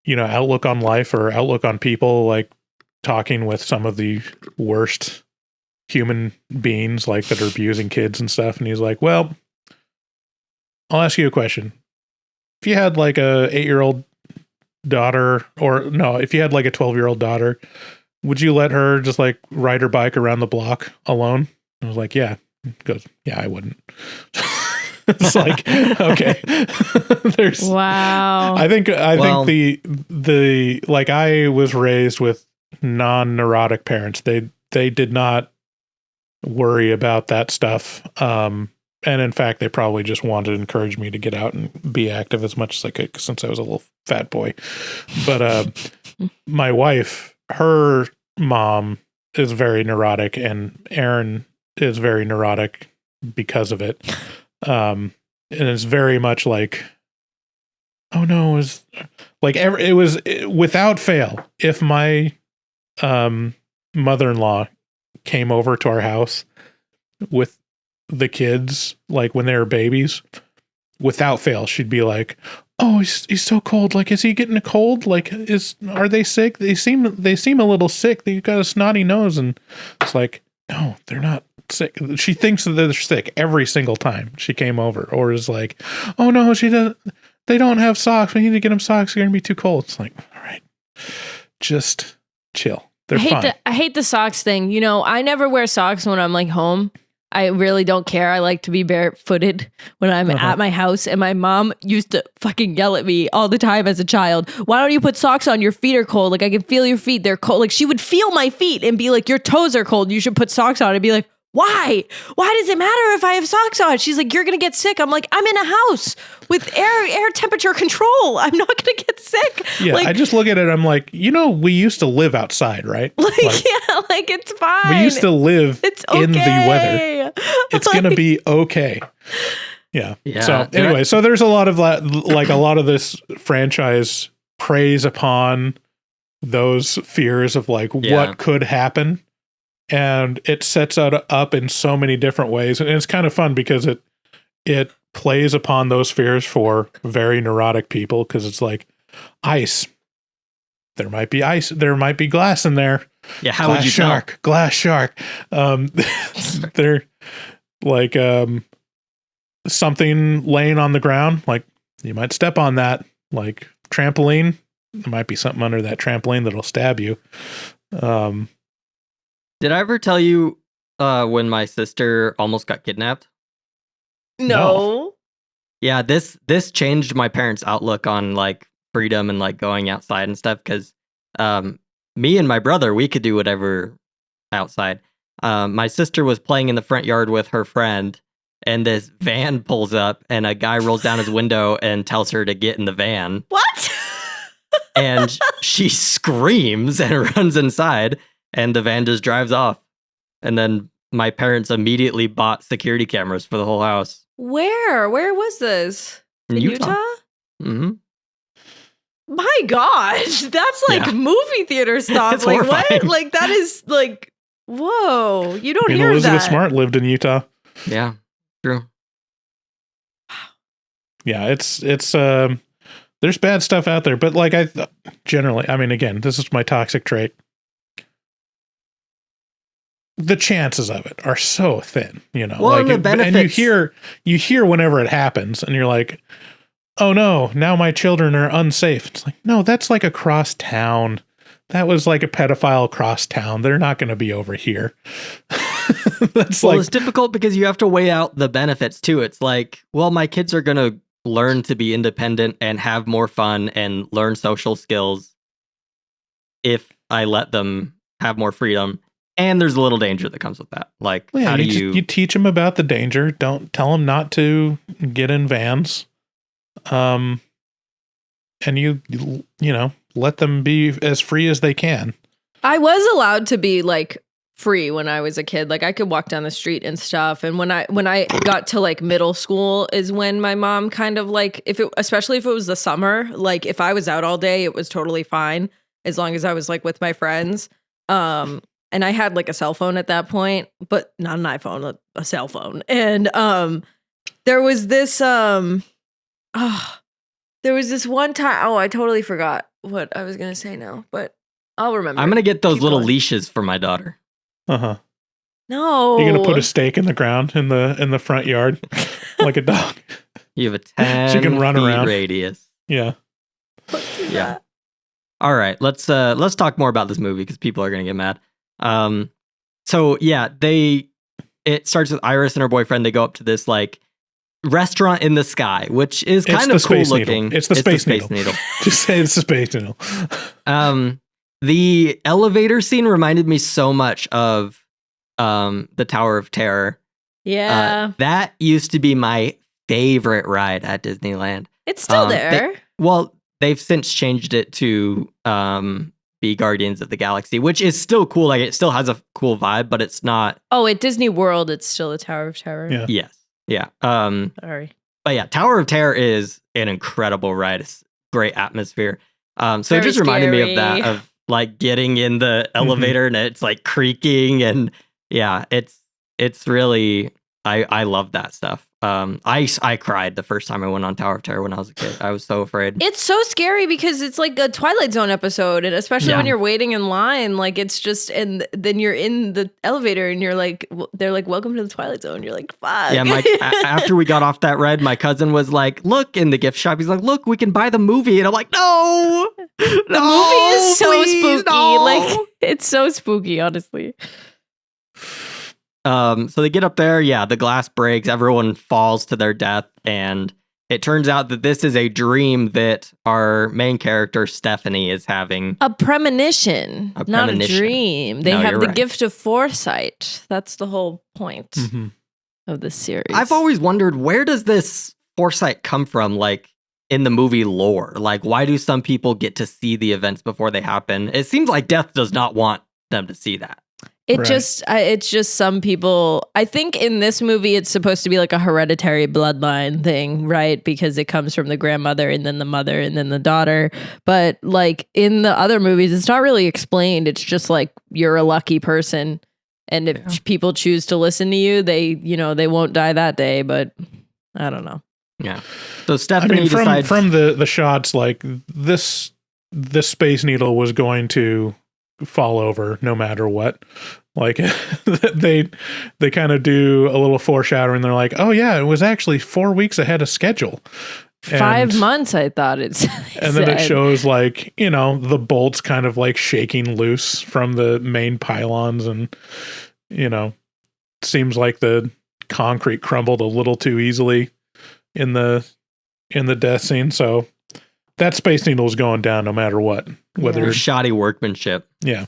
outlook on life or outlook on people, like talking with some of the worst human beings like that are abusing kids and stuff? And he's like, well, I'll ask you a question. If you had like a 8-year-old daughter, or no, if you had like a 12-year-old daughter, would you let her just like ride her bike around the block alone? I was like, yeah. He goes, yeah, I wouldn't. It's like, okay. There's wow. I think the like I was raised with non-neurotic parents. They did not worry about that stuff. And in fact, they probably just wanted to encourage me to get out and be active as much as I could since I was a little fat boy. But my wife, her mom is very neurotic, and Aaron is very neurotic because of it. And it's very much like, oh no, it was like it was without fail. If my mother-in-law came over to our house with the kids, like when they were babies, without fail, she'd be like, oh, he's so cold. Like, is he getting a cold? Like, are they sick? They seem a little sick. They've got a snotty nose. And it's like, no, they're not sick. She thinks that they're sick every single time she came over, or is like, oh no, they don't have socks. We need to get them socks. They're going to be too cold. It's like, all right, just chill. They're fine. I hate the socks thing. I never wear socks when I'm like home. I really don't care. I like to be barefooted when I'm at my house. And my mom used to fucking yell at me all the time as a child. Why don't you put socks on? Your feet are cold. Like, I can feel your feet. They're cold. Like, she would feel my feet and be like, your toes are cold. You should put socks on. I'd be like, why? Why does it matter if I have socks on? She's like, you're going to get sick. I'm like, I'm in a house with air temperature control. I'm not going to get sick. Yeah, I just look at it. I'm like, we used to live outside, right? Like it's fine. We used to live it's okay. in the weather. It's going to be okay. Yeah. Yeah. So anyway, so there's a lot of like a lot of this franchise preys upon those fears of like what could happen, and it sets up in so many different ways, and it's kind of fun because it plays upon those fears for very neurotic people, because it's like ice. There might be ice. There might be glass in there. Yeah. How would you tell? Glass shark. They're like something laying on the ground. Like you might step on that. Like trampoline. There might be something under that trampoline that'll stab you. Did I ever tell you when my sister almost got kidnapped? No. Yeah, this changed my parents' outlook on like freedom and like going outside and stuff, because me and my brother, we could do whatever outside. My sister was playing in the front yard with her friend, and this van pulls up and a guy rolls down his window and tells her to get in the van. What? And she screams and runs inside, and the van just drives off. And then my parents immediately bought security cameras for the whole house. Where was this? In Utah? Mm-hmm. My gosh, that's like movie theater stuff. It's Like horrifying. what? Like that is like, whoa! You don't hear Elizabeth that. Smart lived in Utah. Yeah, true. Yeah, it's there's bad stuff out there, but like generally, I mean, again, this is my toxic trait. The chances of it are so thin, you know. Well, like, and the benefits. and you hear whenever it happens, and you're like, "Oh no, now my children are unsafe." It's like, no, that's like across town. That was like a pedophile across town. They're not going to be over here. That's Well, like, it's difficult because you have to weigh out the benefits too. It's like, well, my kids are going to learn to be independent and have more fun and learn social skills if I let them have more freedom. And there's a little danger that comes with that. Like, yeah, how do you teach them about the danger. Don't tell them not to get in vans. And you know, let them be as free as they can. I was allowed to be like free when I was a kid. Like I could walk down the street and stuff. And when I got to like middle school is when my mom kind of like, especially if it was the summer, like if I was out all day, it was totally fine as long as I was like with my friends. And I had like a cell phone at that point, but not an iPhone, a cell phone. And there was this one time. Oh, I totally forgot what I was gonna say now, but I'll remember. I'm going to get those Keep little going. leashes for my daughter. Uh-huh. No, You're gonna put a stake in the ground in the front yard, like a dog. You have a 10 She can run feet around. radius. Yeah. Yeah. All right, let's talk more about this movie because people are going to get mad. So yeah, it starts with Iris and her boyfriend. They go up to this like restaurant in the sky, which is It's kind the of cool Space Needle. looking. It's the Space Needle. Just say it's the Space Needle. The elevator scene reminded me so much of the Tower of Terror. Yeah, That used to be my favorite ride at Disneyland. it's still there. They've since changed it to be Guardians of the Galaxy, which is still cool. Like it still has a cool vibe, but it's not. Oh, at Disney World, it's still the Tower of Terror. Yeah. Yes. Yeah. Sorry. But yeah, Tower of Terror is an incredible ride. It's great atmosphere. So it Very just reminded me of that, scary. of like getting in the elevator and it's like creaking, and yeah, it's really I love that stuff. I cried the first time I went on Tower of Terror when I was a kid. I was so afraid. It's so scary because it's like a Twilight Zone episode, and especially when Yeah. you're waiting in line, like it's just, and then you're in the elevator and you're like, they're like, "Welcome to the Twilight Zone." You're like, "Fuck." Yeah, after we got off that ride, my cousin was like, "Look in the gift shop." He's like, "Look, we can buy the movie," and I'm like, "No, The movie is so spooky. No. Like it's so spooky, honestly. So they get up there, yeah, the glass breaks, everyone falls to their death, and it turns out that this is a dream that our main character, Stephanie, is having. A premonition, not a premonition. dream. They No, have you're the right. gift of foresight. That's the whole point Mm-hmm. of the series. I've always wondered, where does this foresight come from, like, in the movie lore? Like, why do some people get to see the events before they happen? It seems like death does not want them to see that. It's just some people. I think in this movie, it's supposed to be like a hereditary bloodline thing, right? Because it comes from the grandmother and then the mother and then the daughter. But like in the other movies, it's not really explained. It's just like you're a lucky person, and if people choose to listen to you, they won't die that day. But I don't know. Yeah. So Stephanie decides from the shots, like this Space Needle was going to fall over no matter what. Like they kind of do a little foreshadowing. They're like, oh yeah, it was actually 4 weeks ahead of schedule. 5 months, I thought it's. And then it shows like, the bolts kind of like shaking loose from the main pylons, and seems like the concrete crumbled a little too easily in the death scene. So that Space Needle is going down no matter what. Whether shoddy workmanship. Yeah.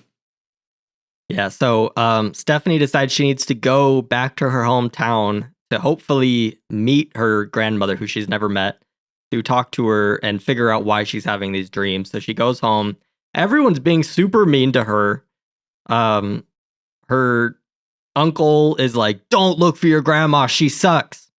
Yeah, so Stephanie decides she needs to go back to her hometown to hopefully meet her grandmother, who she's never met, to talk to her and figure out why she's having these dreams. So she goes home. Everyone's being super mean to her. Her uncle is like, don't look for your grandma, she sucks.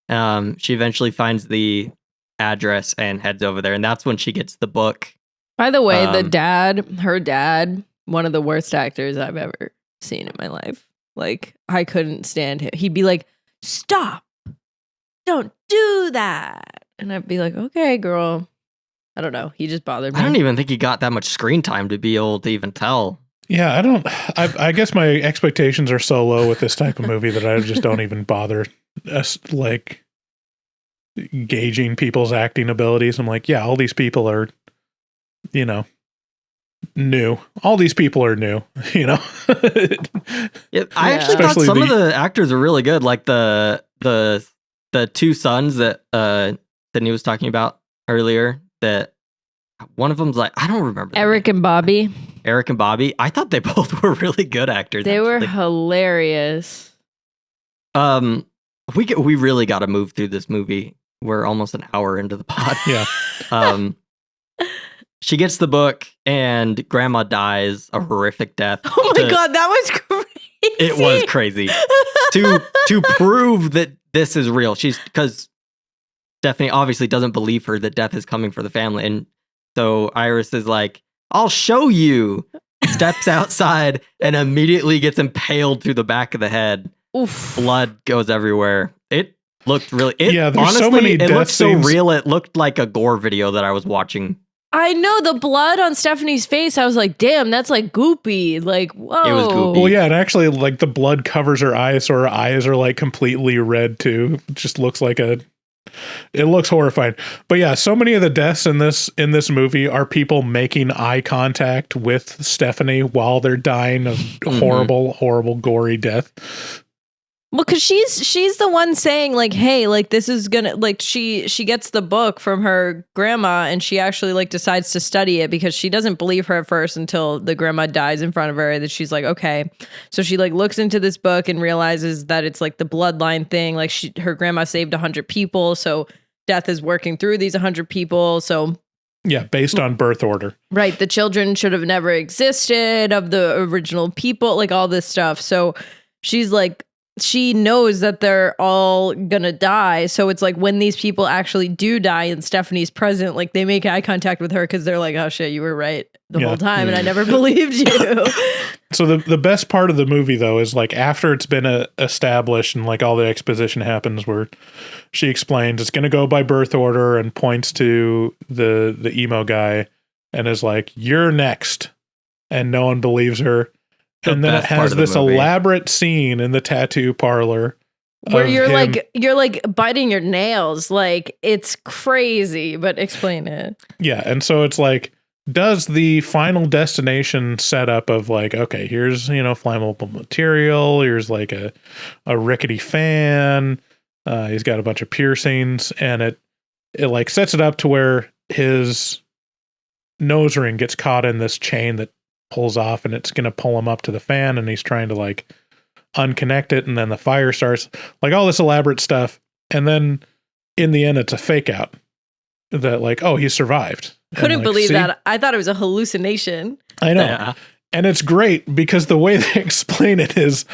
She eventually finds the address and heads over there, and that's when she gets the book. By the way, her dad, one of the worst actors I've ever seen in my life. Like, I couldn't stand him. He'd be like, stop, don't do that. And I'd be like, okay, girl. I don't know. He just bothered me. I don't even think he got that much screen time to be able to even tell. Yeah, I guess my expectations are so low with this type of movie that I just don't even bother like gauging people's acting abilities. I'm like, yeah, all these people are, new. All these people are new, Yeah, I actually thought some of the actors are really good. Like the two sons that Sydney was talking about earlier, that one of them's like, I don't remember. Eric and Bobby. I thought they both were really good actors. They were hilarious. We really got to move through this movie. We're almost an hour into the pod. Yeah. She gets the book and grandma dies a horrific death. Oh my God, that was crazy. It was crazy. to prove that this is real. Because Stephanie obviously doesn't believe her that death is coming for the family. And so Iris is like, I'll show you. Steps outside and immediately gets impaled through the back of the head. Oof. Blood goes everywhere. It looked really... there's honestly, so many it death looked scenes. so real. It looked like a gore video that I was watching. I know, the blood on Stephanie's face. I was like, damn, that's like goopy. Like, whoa. It was goopy. Well, yeah, and actually, like, the blood covers her eyes, so her eyes are like completely red too. It just looks like it looks horrifying. But yeah, so many of the deaths in this movie are people making eye contact with Stephanie while they're dying of horrible, gory death. Well, because she's the one saying like, hey, like this is gonna, like, she gets the book from her grandma and she actually like decides to study it because she doesn't believe her at first until the grandma dies in front of her. That she's like, okay, so she like looks into this book and realizes that it's like the bloodline thing. Like her grandma saved 100 people, so death is working through these 100 people. So yeah, based on birth order, right? The children should have never existed of the original people, like all this stuff. So she's like, she knows that they're all gonna die. So it's like when these people actually do die and Stephanie's present, like they make eye contact with her because they're like, oh shit, you were right the whole time and I never believed you. So the best part of the movie though is like after it's been established and like all the exposition happens where she explains it's gonna go by birth order and points to the emo guy and is like, you're next, and no one believes her. And then it has this elaborate scene in the tattoo parlor where you're like biting your nails. Like, it's crazy, but explain it. Yeah. And so it's like, does the Final Destination setup of like, okay, here's, flammable material. Here's like a rickety fan. He's got a bunch of piercings, and it like sets it up to where his nose ring gets caught in this chain that pulls off, and it's going to pull him up to the fan, and he's trying to like unconnect it, and then the fire starts, like all this elaborate stuff. And then in the end, it's a fake out that like, oh, he survived. Couldn't believe that. I thought it was a hallucination. I know. Yeah. And it's great because the way they explain it is,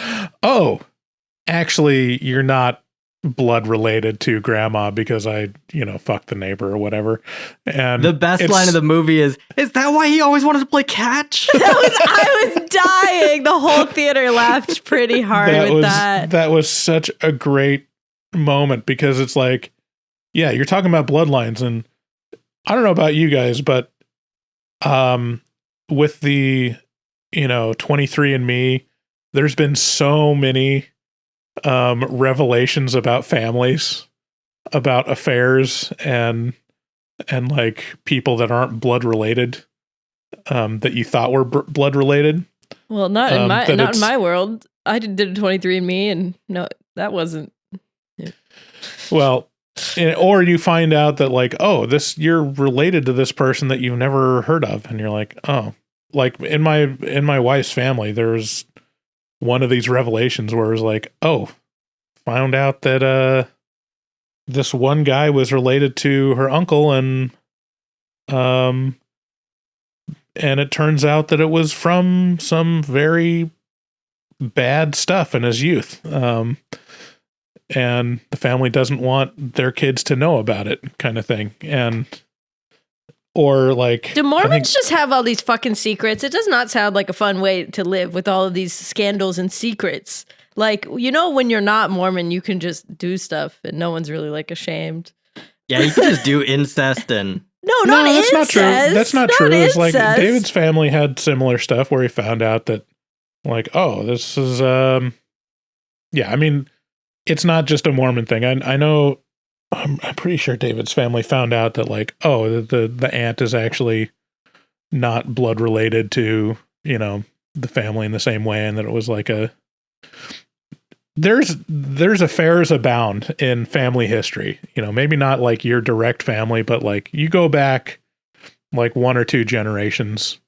oh, actually, you're not blood related to grandma because I, fucked the neighbor or whatever. And The best line of the movie is that why he always wanted to play catch? I was dying. The whole theater laughed pretty hard with that. That was such a great moment because it's like, yeah, you're talking about bloodlines, and I don't know about you guys, but with the 23andMe, there's been so many revelations about families, about affairs, and like people that aren't blood related, that you thought were blood related. Well, not in my world. I did a 23andMe, and no, that wasn't. Yeah. Well, or you find out that like, oh, you're related to this person that you've never heard of, and you're like, oh, like in my wife's family, there's one of these revelations where it was like, oh, found out that this one guy was related to her uncle, and it turns out that it was from some very bad stuff in his youth. And the family doesn't want their kids to know about it, kind of thing. Or like, do Mormons just have all these fucking secrets? It does not sound like a fun way to live with all of these scandals and secrets. Like, when you're not Mormon, you can just do stuff and no one's really like ashamed. Yeah, you can just do incest and... No, that's not true. That's not true. It's like incest. David's family had similar stuff where he found out that like, oh, this is, yeah, I mean, it's not just a Mormon thing. I know, I'm pretty sure David's family found out that like, oh, the aunt is actually not blood related to, the family in the same way. And that it was like there's affairs abound in family history, maybe not like your direct family, but like you go back like one or two generations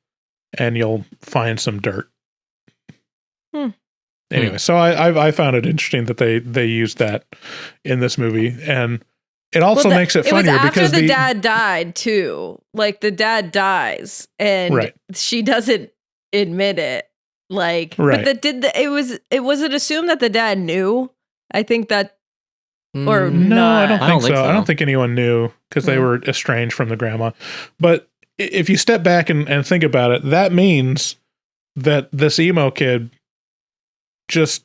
and you'll find some dirt. Anyway, so I found it interesting that they used that in this movie, and it also makes it funnier was after because the dad died too. Like the dad dies, and she doesn't admit it. Like, right. But it wasn't assumed that the dad knew. I think that, or no, not. I don't think so. I don't think anyone knew because they were estranged from the grandma. But if you step back and think about it, that means that this emo kid just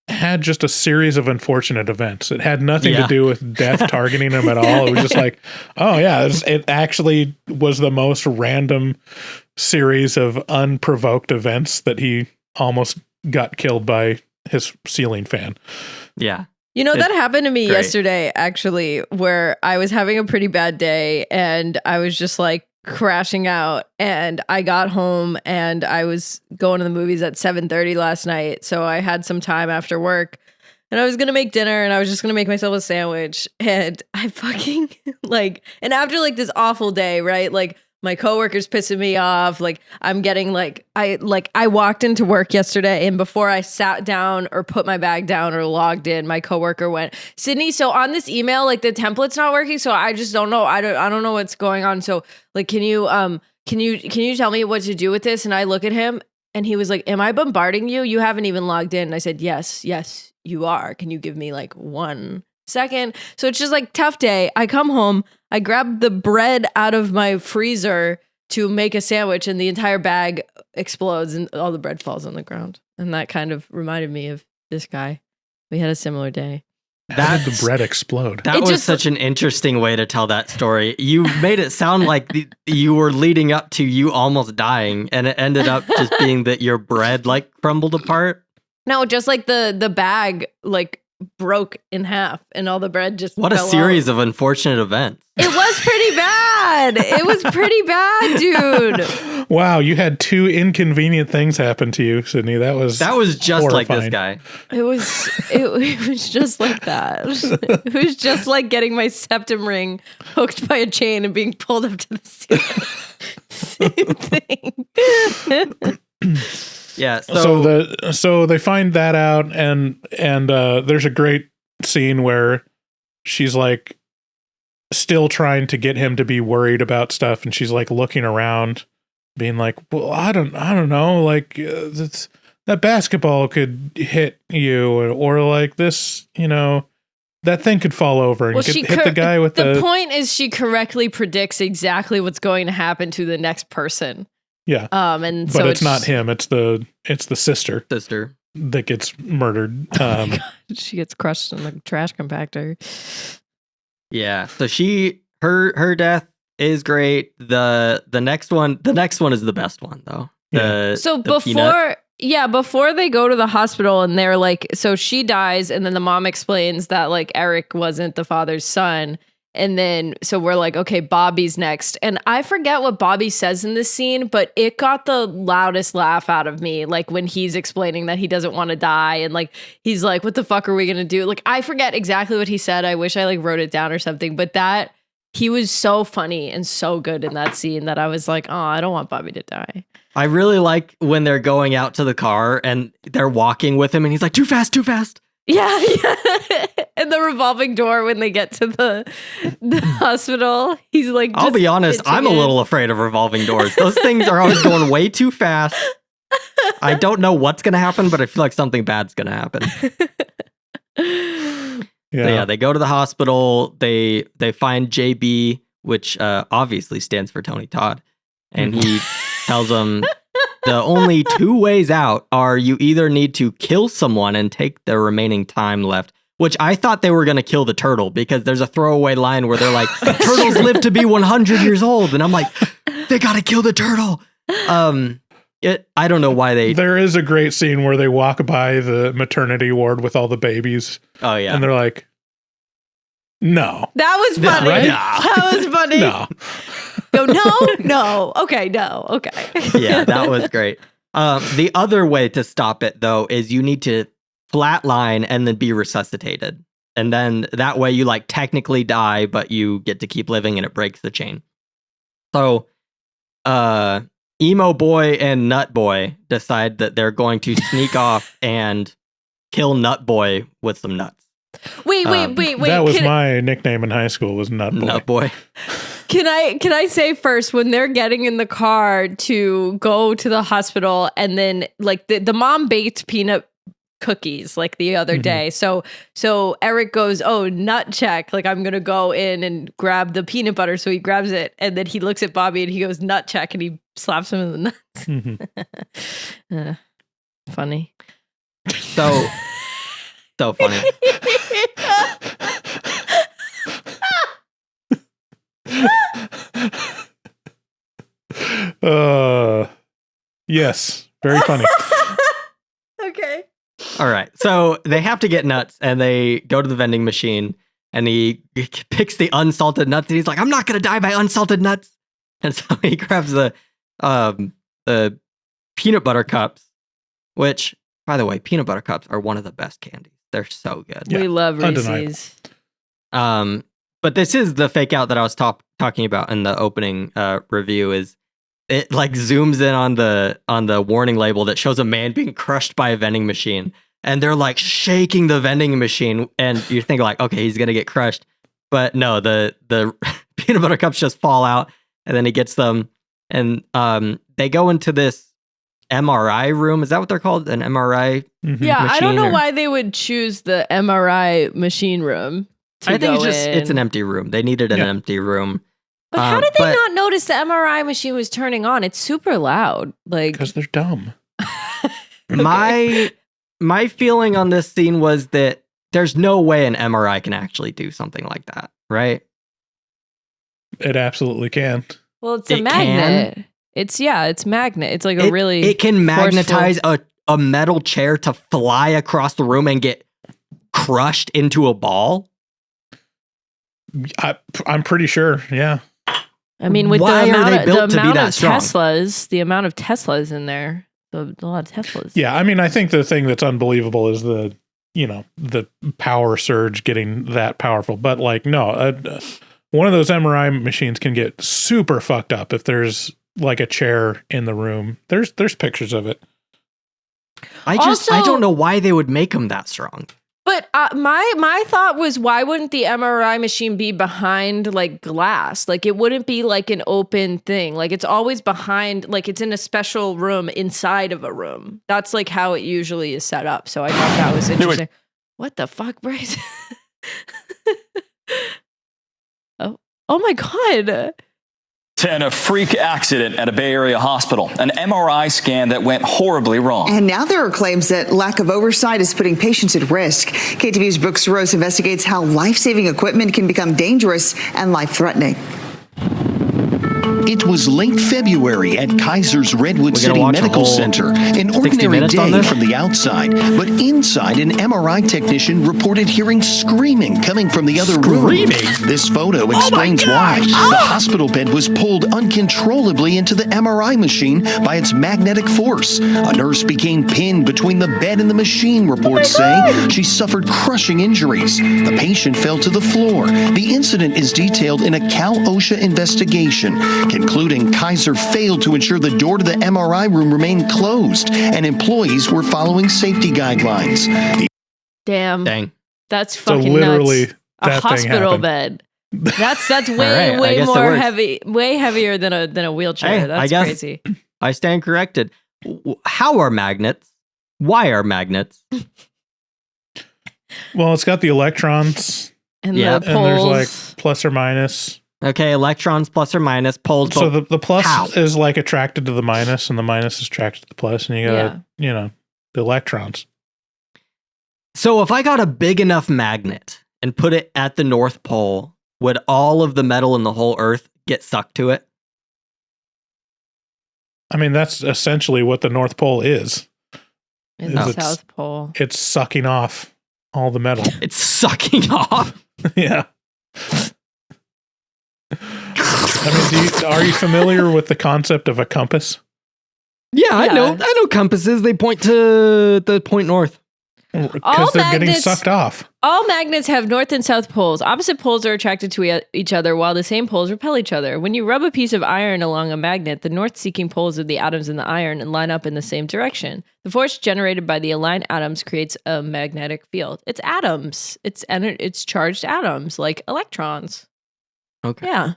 had a series of unfortunate events. It had nothing to do with death targeting him at all. It was just like, oh yeah, it actually was the most random series of unprovoked events that he almost got killed by his ceiling fan. Yeah. That happened to me yesterday, actually, where I was having a pretty bad day and I was just like crashing out, and I got home and I was going to the movies at 7:30 last night. So I had some time after work and I was going to make dinner and I was just going to make myself a sandwich, and I fucking and after like this awful day, right? Like my coworker's pissing me off. Like I'm getting I walked into work yesterday, and before I sat down or put my bag down or logged in, my coworker went, "Sydney, so on this email, like the template's not working. So I just don't know. I don't know what's going on. So like, can you tell me what to do with this?" And I look at him and he was like, "Am I bombarding you? You haven't even logged in." And I said, Yes, you are. Can you give me like 1 second? So it's just like tough day. I come home, I grab the bread out of my freezer to make a sandwich, and the entire bag explodes and all the bread falls on the ground. And that kind of reminded me of this guy. We had a similar day. How did the bread explode? That was such an interesting way to tell that story. You made it sound like you were leading up to you almost dying, and it ended up just being that your bread like crumbled apart. No, just like the bag like broke in half and all the bread just What a fell series out. of unfortunate events. It was pretty bad. It was pretty bad, dude. Wow, you had 2 inconvenient things happen to you, Sydney. That was just horrifying. like this guy. It was just like that. It was just like getting my septum ring hooked by a chain and being pulled up to the ceiling. Same thing. Yeah. So they find that out, and there's a great scene where she's like still trying to get him to be worried about stuff, and she's like looking around being like, well, I don't know, like that basketball could hit you, or like this, that thing could fall over and hit the guy with the point is she correctly predicts exactly what's going to happen to the next person. Yeah. And but so it's not him, it's the sister that gets murdered. She gets crushed in the trash compactor. Yeah. So her death is great. The next one is the best one though. Before they go to the hospital and they're like, so she dies, and then the mom explains that like Eric wasn't the father's son. And then, so we're like, okay, Bobby's next. And I forget what Bobby says in this scene, but it got the loudest laugh out of me. Like when he's explaining that he doesn't want to die. And like, he's like, what the fuck are we going to do? Like, I forget exactly what he said. I wish I like wrote it down or something, but he was so funny and so good in that scene that I was like, oh, I don't want Bobby to die. I really like when they're going out to the car and they're walking with him and he's like, too fast. Yeah. And the revolving door when they get to the hospital, he's like, I'll be honest, I'm a little afraid of revolving doors. Those things are always going way too fast. I don't know what's going to happen, but I feel like something bad's going to happen. Yeah, they go to the hospital. They find JB, which obviously stands for Tony Todd. And he tells them the only two ways out are you either need to kill someone and take the remaining time left, which I thought they were going to kill the turtle because there's a throwaway line where they're like, turtles live to be 100 years old. And I'm like, they got to kill the turtle. I don't know why they... There is a great scene where they walk by the maternity ward with all the babies. Oh, yeah. And they're like, no. That was funny. Right? That was funny. No. Go, no. Okay, no. Okay. Yeah, that was great. The other way to stop it, though, is you need to flatline and then be resuscitated. And then that way you like technically die, but you get to keep living and it breaks the chain. So, Emo Boy and Nut Boy decide that they're going to sneak off and kill Nut Boy with some nuts. Wait. That was my nickname in high school, was Nut Boy. Nut Boy. Can I say first, when they're getting in the car to go to the hospital, and then like the mom baked peanut cookies like the other day. So Eric goes, oh, nut check. Like, I'm going to go in and grab the peanut butter. So he grabs it, and then he looks at Bobby and he goes, nut check, and he slaps him in the nuts. Funny. So funny. Yes, very funny. Okay. All right. So they have to get nuts and they go to the vending machine and he picks the unsalted nuts and he's like, I'm not going to die by unsalted nuts. And so he grabs the peanut butter cups, which, by the way, peanut butter cups are one of the best candies. They're so good. We love Reese's. But this is the fake out that I was talking about in the opening review. Is it like zooms in on the warning label that shows a man being crushed by a vending machine, and they're like shaking the vending machine, and you think like, okay, he's gonna get crushed, but no, the peanut butter cups just fall out, and then he gets them, and they go into this MRI room. Is that what they're called? An MRI? Yeah, I don't know why they would choose the MRI machine room. I think it's an empty room. They needed an empty room. But how did they not notice the MRI machine was turning on? It's super loud. Like, because they're dumb. My feeling on this scene was that there's no way an MRI can actually do something like that, right? It absolutely can. Well, it's a magnet. Can? It's magnet. It's like it can magnetize a metal chair to fly across the room and get crushed into a ball. I'm pretty sure. Yeah. I mean, with Why the are amount, they built the to be amount that of strong? the amount of Teslas in there, a lot of Teslas. Yeah, I mean, I think the thing that's unbelievable is the power surge getting that powerful. But like, no, one of those MRI machines can get super fucked up if there's like a chair in the room. There's pictures of it. I don't know why they would make them that strong. But my thought was, why wouldn't the MRI machine be behind like glass? Like it wouldn't be like an open thing. Like it's always behind, like it's in a special room inside of a room. That's like how it usually is set up. So I thought that was interesting. What the fuck, Bryce? Oh my God. And a freak accident at a Bay Area hospital, an MRI scan that went horribly wrong. And now there are claims that lack of oversight is putting patients at risk. KTV's Brooks Rose investigates how life-saving equipment can become dangerous and life-threatening. It was late February at Kaiser's Redwood City Medical Center. An ordinary day from the outside, but inside, an MRI technician reported hearing screaming coming from the other room. This photo explains why. The hospital bed was pulled uncontrollably into the MRI machine by its magnetic force. A nurse became pinned between the bed and the machine, reports say. She suffered crushing injuries. The patient fell to the floor. The incident is detailed in a Cal OSHA investigation, concluding Kaiser failed to ensure the door to the MRI room remained closed and employees were following safety guidelines. Damn. Dang. That's fucking So literally, nuts. that A hospital thing bed. That's way All right, I guess it more works. way heavier than a wheelchair. Hey, That's I guess crazy. I stand corrected. How are magnets? Why are magnets? Well, it's got the electrons, And Yeah. the and there's poles. like plus or minus. Okay, electrons plus or minus, poles. So but the plus how? is like attracted to the minus, and the minus is attracted to the plus, and you got the electrons. So if I got a big enough magnet and put it at the North Pole, would all of the metal in the whole Earth get sucked to it? I mean, that's essentially what the North Pole is. in the it's- South Pole. It's sucking off all the metal. It's sucking off. Yeah. I mean, are you familiar with the concept of a compass? Yeah, I Yeah. know compasses. They point to the point north. Because they're getting magnets- sucked off. All magnets have north and south poles. Opposite poles are attracted to each other, while the same poles repel each other. When you rub a piece of iron along a magnet, the north-seeking poles of the atoms in the iron and line up in the same direction. The force generated by the aligned atoms creates a magnetic field. It's atoms. It's charged atoms, like electrons. Okay. Yeah.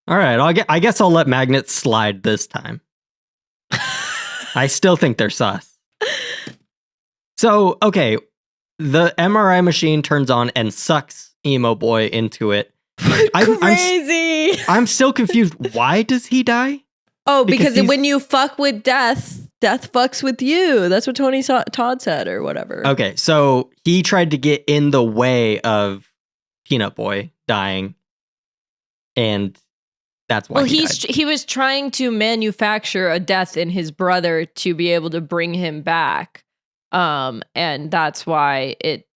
All right. I guess I'll let magnets slide this time. I still think they're sus. So, okay, the MRI machine turns on and sucks Emo Boy into it. Crazy. I'm still confused. Why does he die? Oh, Because because he's- when you fuck with death, death fucks with you. That's what Tony Todd said, or whatever. Okay, so he tried to get in the way Peanut Boy dying, and that's why Well, he died. he was trying to manufacture a death in his brother to be able to bring him back, and that's why it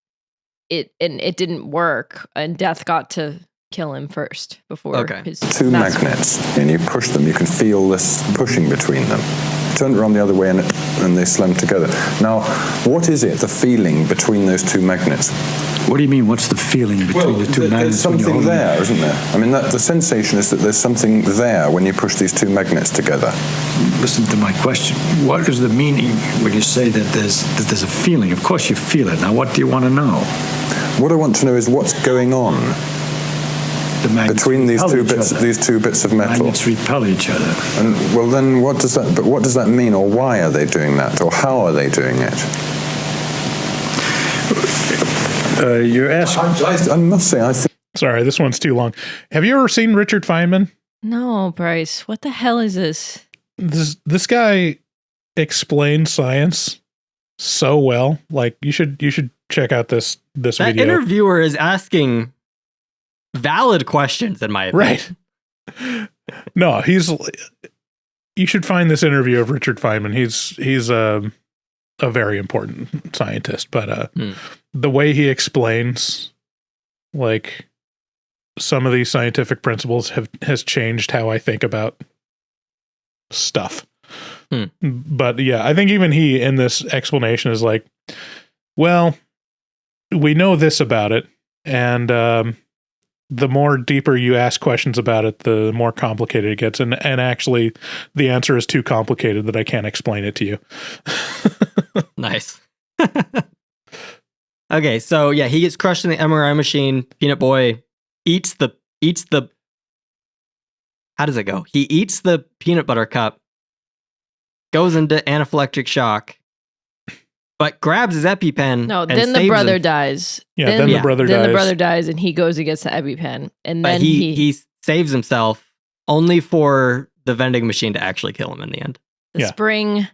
didn't work, and Death got to kill him first before his two master. magnets, and you push them. You can feel this pushing between them. Turn it around the other way, and they slam together. Now, what is it? The feeling between those two magnets? What do you mean? What's the feeling between the two There's magnets? when you're something holding them? there, isn't there? I mean, the sensation is that there's something there when you push these two magnets together. Listen to my question. What is the meaning when you say that there's a feeling? Of course you feel it. Now, what do you want to know? What I want to know is what's going on between these two bits of metal. Magnets repel each other. And well, then what does that mean, or why are they doing that, or how are they doing it? You're asking. I must say, I think. Sorry, this one's too long. Have you ever seen Richard Feynman? No, Bryce. What the hell is this? This guy explains science so well. Like you should check out this That video. interviewer is asking valid questions, in my opinion. Right. No, you should find this interview of Richard Feynman. He's a very important scientist, but the way he explains like some of these scientific principles has changed how I think about stuff. But yeah, I think even he in this explanation is like, well, we know this about it, and the more deeper you ask questions about it, the more complicated it gets. And actually, the answer is too complicated that I can't explain it to you. Nice. Okay, so yeah, he gets crushed in the MRI machine. Peanut Boy eats the. How does it go? He eats the peanut butter cup, goes into anaphylactic shock, but grabs his EpiPen. No, and then the saves brother him. dies. Yeah, then the brother dies. Then the brother dies, and he goes and gets the EpiPen, and But then he saves himself only for the vending machine to actually kill him in the end. the spring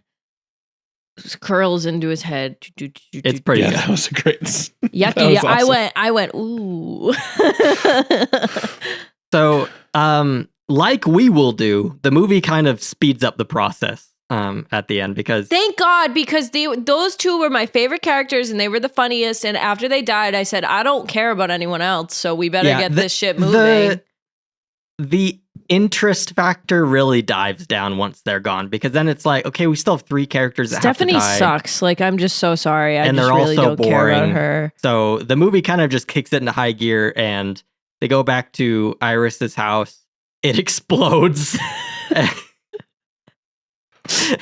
curls into his head. It's pretty good. That was a great. Yucky. That was awesome. I went. Ooh. So, like we will do, the movie kind of speeds up the process at the end because Thank God, because those two were my favorite characters and they were the funniest. And after they died, I said, I don't care about anyone else, so we better get this shit moving. The interest factor really dives down once they're gone because then it's like, okay, we still have 3 characters that Stephanie have to die, sucks. Like, I'm just so sorry. I and just they're really also don't care about boring. her. So the movie kind of just kicks it into high gear and they go back to Iris's house. It explodes.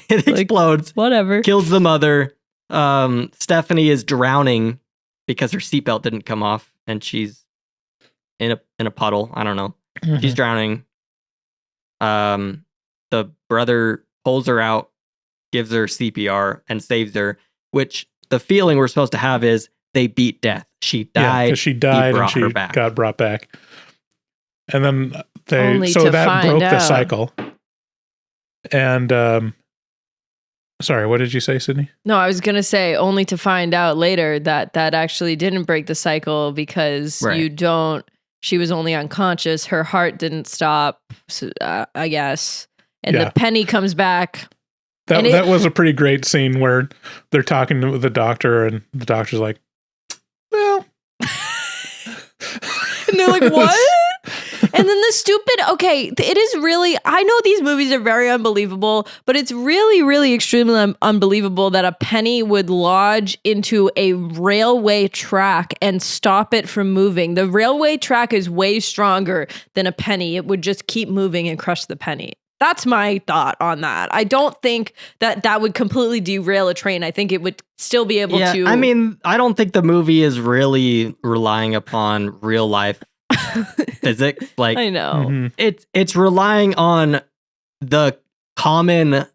It explodes. Whatever. Kills the mother. Stephanie is drowning because her seatbelt didn't come off and she's in a puddle. I don't know. Mhm. She's drowning. The brother pulls her out, gives her CPR, and saves her, which the feeling we're supposed to have is they beat death. She died. because she died and she got brought back. And then Only so to that find broke the out. cycle. And sorry, what did you say, Sydney? No, I was going to say only to find out later that actually didn't break the cycle because she was only unconscious. Her heart didn't stop, so, I guess. And the penny comes back. That was a pretty great scene where they're talking to the doctor and the doctor's like, well. And they're like, what? And then the stupid, it is really, I know these movies are very unbelievable, but it's really, really extremely unbelievable that a penny would lodge into a railway track and stop it from moving. The railway track is way stronger than a penny. It would just keep moving and crush the penny. That's my thought on that. I don't think that would completely derail a train. I think it would still be able to. I mean, I don't think the movie is really relying upon real life physics. Like, I know. It's relying on the common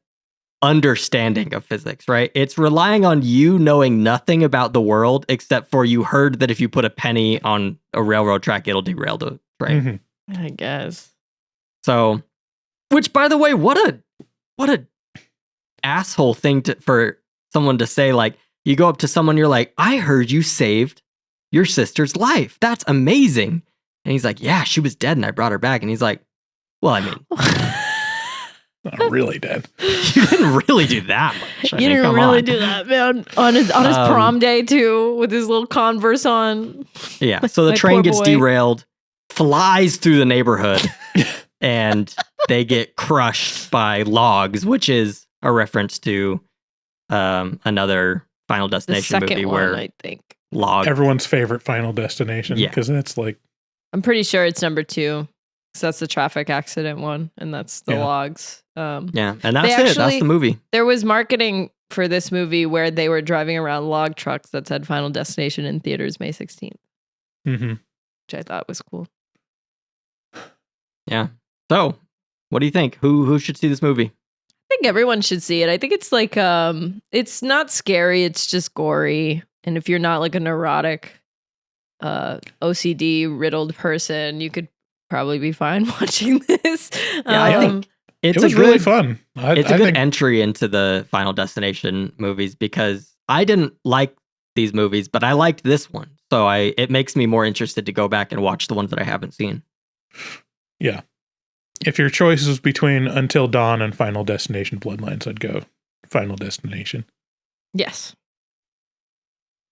understanding of physics, right? It's relying on you knowing nothing about the world except for you heard that if you put a penny on a railroad track, it'll derail the train. I guess. So, which, by the way, what a asshole thing for someone to say. Like, you go up to someone, you're like, I heard you saved your sister's life. That's amazing. And he's like, yeah, she was dead and I brought her back. And he's like, well, I mean, not really dead. You didn't really do that much. You didn't really do that, man. On his prom day, too, with his little Converse on. Yeah, so the My train poor gets boy. derailed, flies through the neighborhood, and they get crushed by logs, which is a reference to another Final The Destination movie second where one, I think. logs. Everyone's favorite Final Destination. Yeah. Because that's like, I'm pretty sure it's number 2. So that's the traffic accident one, and that's the logs. Yeah, and that's it. That's the movie. There was marketing for this movie where they were driving around log trucks that said Final Destination in theaters May 16th, which I thought was cool. Yeah. So, what do you think? Who should see this movie? I think everyone should see it. I think it's like it's not scary, it's just gory. And if you're not like a neurotic OCD riddled person, you could probably be fine watching this. Yeah, I think it was really fun. It's a good entry into the Final Destination movies because I didn't like these movies, but I liked this one. So it makes me more interested to go back and watch the ones that I haven't seen. Yeah. If your choice is between Until Dawn and Final Destination Bloodlines, I'd go Final Destination. Yes.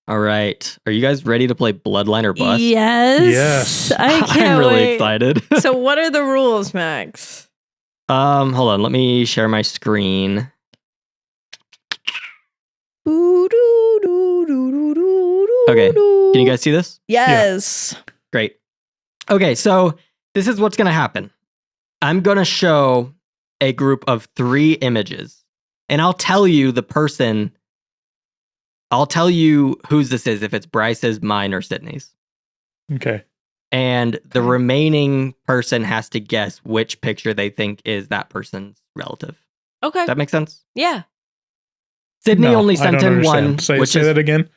All right. Are you guys ready to play Bloodline or Bust? Yes. I can't I'm really wait. excited. So what are the rules, Max? Hold on. Let me share my screen. Okay. Can you guys see this? Yes. Yeah. Great. Okay. So this is what's going to happen. I'm going to show a group of 3 images and I'll tell you the person I'll tell you whose this is if it's Bryce's, mine, or Sydney's. Okay. And the remaining person has to guess which picture they think is that person's relative. Okay. Does that make sense? Yeah. Sydney only I sent don't in one. understand. Say that again.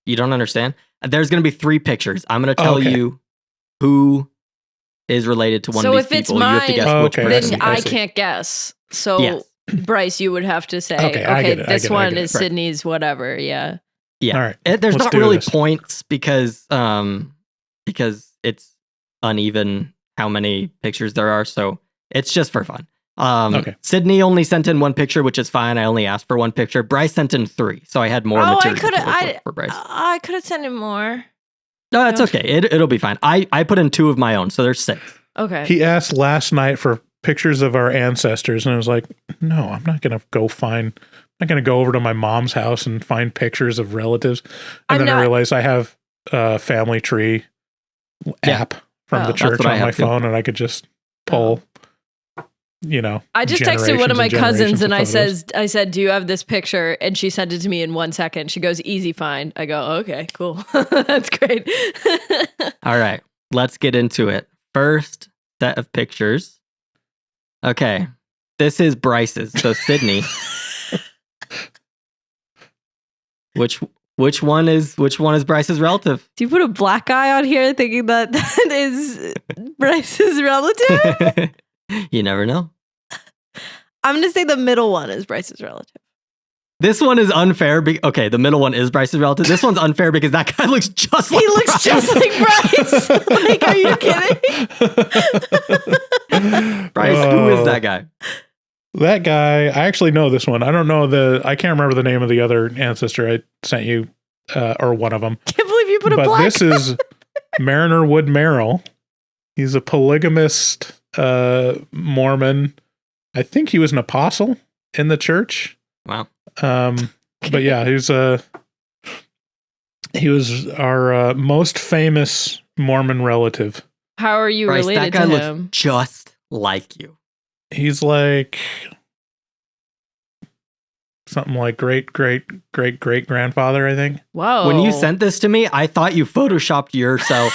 You don't understand? There's going to be 3 pictures. I'm going to tell you who is related to one of these people. So if it's mine, you have to guess which person. then I can't guess. So Bryce, you would have to say, okay, this one is Sydney's whatever. Yeah. Yeah. All right. There's not really points because it's uneven how many pictures there are. So it's just for fun. Sydney only sent in 1 picture, which is fine. I only asked for 1 picture. Bryce sent in 3, so I had more material for Bryce. I could have sent in more. No, it's okay. It'll be fine. I put in 2 of my own, so there's 6. Okay. He asked last night for pictures of our ancestors, and I was like, no, I'm not going to go over to my mom's house and find pictures of relatives. And I realized I have a family tree app from the church on my phone, and I could just pull, I just texted one of my cousins and I said, do you have this picture? And she sent it to me in 1 second. She goes, easy find. I go, okay, cool. That's great. All right, let's get into it. First set of pictures. Okay, this is Bryce's. So Sydney, which one is Bryce's relative? Do you put a black guy on here thinking that is Bryce's relative? You never know. I'm going to say the middle one is Bryce's relative. This one is unfair. The middle one is Bryce's relative. This one's unfair because that guy looks just like Bryce. He looks just like Bryce. Like, are you kidding? Bryce, who is that guy? That guy, I actually know this one. I don't know I can't remember the name of the other ancestor I sent you, or one of them. Can't believe you put a black But this is Mariner Wood Merrill. He's a polygamist Mormon. I think he was an apostle in the church. Wow. But yeah, he was our most famous Mormon relative. How are you Bryce, related that guy to looks him? just like you. He's like something like great grandfather, I think. Whoa. When you sent this to me, I thought you photoshopped yourself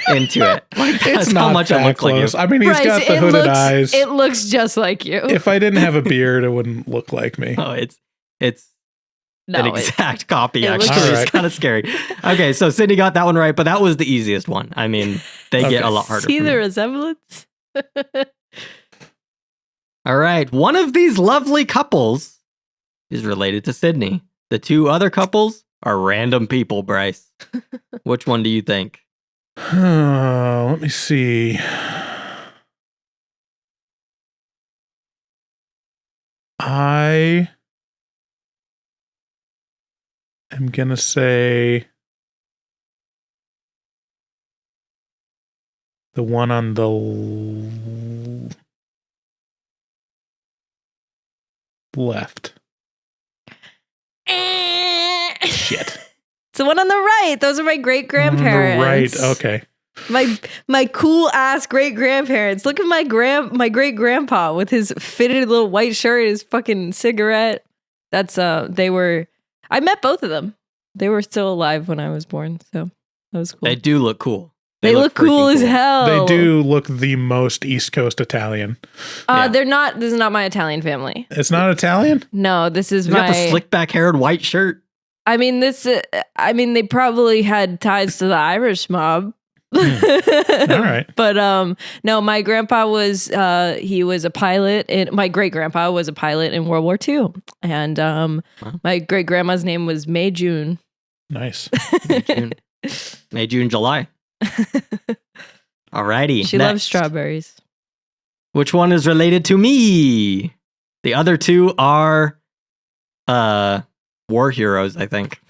into it. Like, that's how much I look close. like you. I mean, he's got the hooded eyes. It looks just like you. If I didn't have a beard, it wouldn't look like me. Oh, it's an exact copy, actually. It's kind of scary. Okay, so Sydney got that one right, but that was the easiest one. I mean, they get a lot harder. See the resemblance? All right, one of these lovely couples is related to Sydney. The 2 other couples are random people, Bryce. Which one do you think? Let me see. I am going to say the one on the left. Shit. It's the one on the right. Those are my great grandparents. Right. Okay. My cool ass great grandparents. Look at my great grandpa with his fitted little white shirt, his fucking cigarette. That's I met both of them. They were still alive when I was born, so that was cool. They do look cool. They look cool as hell. They do look the most East Coast Italian. They're not. This is not my Italian family. It's not Italian? No, this is He's got the slick back haired white shirt. I mean, they probably had ties to the Irish mob. All right. But no, my grandpa was he was a pilot, and my great grandpa was a pilot in World War II, and my great grandma's name was May June. Nice. May June July. Alrighty. She loves strawberries. Which one is related to me? The other 2 are war heroes, I think.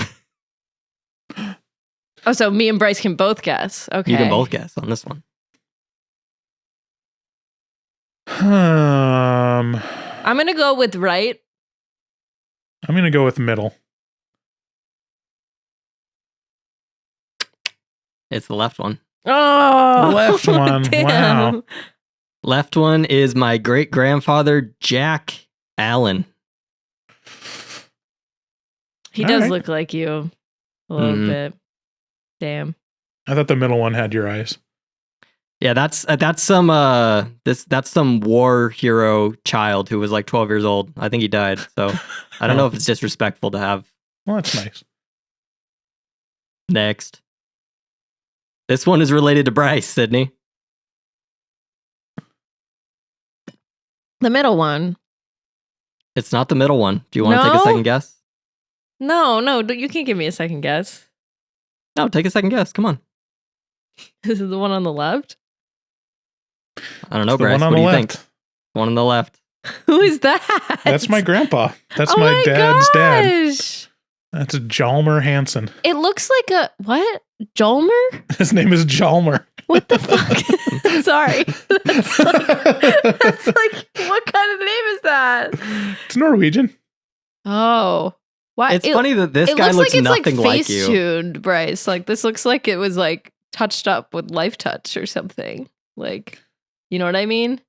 Oh, so me and Bryce can both guess. Okay. You can both guess on this one. I'm going to go with right. I'm going to go with middle. It's the left one. Oh, left one. Damn. Wow. Left one is my great grandfather, Jack Allen. He does look like you a little bit. Damn. I thought the middle one had your eyes. Yeah, that's some that's some war hero child who was like 12 years old. I think he died. So I don't know if it's disrespectful to have. Well, that's nice. Next. This one is related to Bryce, Sydney. The middle one. It's not the middle one. Do you want to take a second guess? No, you can't give me a second guess. No, take a second guess. Come on. This is the one on the left? I don't know, Bryce. What do you think? One on the left. Who is that? That's my grandpa. That's my dad's dad. That's Hjalmar Hansen. It looks like a what? Hjalmar? His name is Hjalmar. What the fuck? Sorry. That's like, what kind of name is that? It's Norwegian. Oh. Why? It's funny that this guy looks nothing like you. Face-tuned, Bryce. Like, this looks like it was like touched up with Life Touch or something. Like, you know what I mean?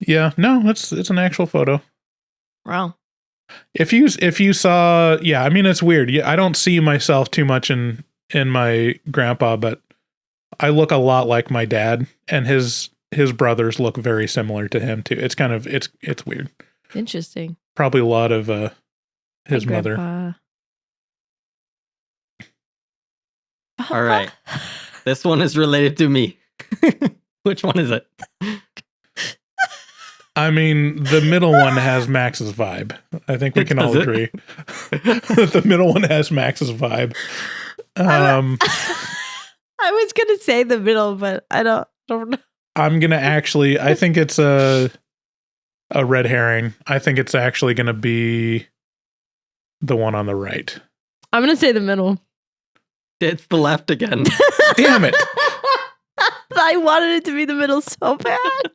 Yeah, no, it's an actual photo. Wow. If you saw, yeah, I mean, it's weird. Yeah, I don't see myself too much in my grandpa, but I look a lot like my dad, and his brothers look very similar to him too. It's kind of it's weird. Interesting. Probably a lot of his mother. All right. This one is related to me. Which one is it? I mean, the middle one has Max's vibe. I think we can all agree. The middle one has Max's vibe. I was gonna say the middle, but I don't know. I'm gonna actually. I think it's a red herring. I think it's actually gonna be the one on the right. I'm gonna say the middle. It's the left again. Damn it! I wanted it to be the middle so bad.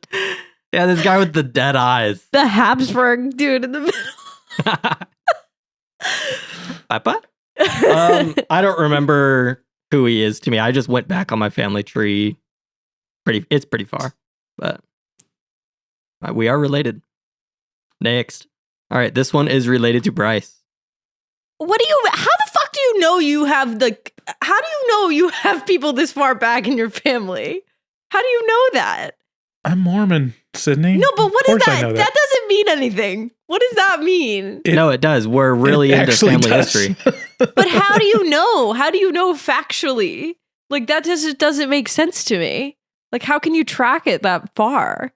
Yeah, this guy with the dead eyes. The Habsburg dude in the middle. Papa? I don't remember who he is to me. I just went back on my family tree. It's pretty far, but we are related. Next. All right, this one is related to Bryce. How the fuck do you know you have how do you know you have people this far back in your family? How do you know that? I'm Mormon, Sydney. No, but what is that? That doesn't mean anything. What does that mean? No, it does. We're really into family history. But how do you know? How do you know factually? Like, that just doesn't make sense to me. Like, how can you track it that far?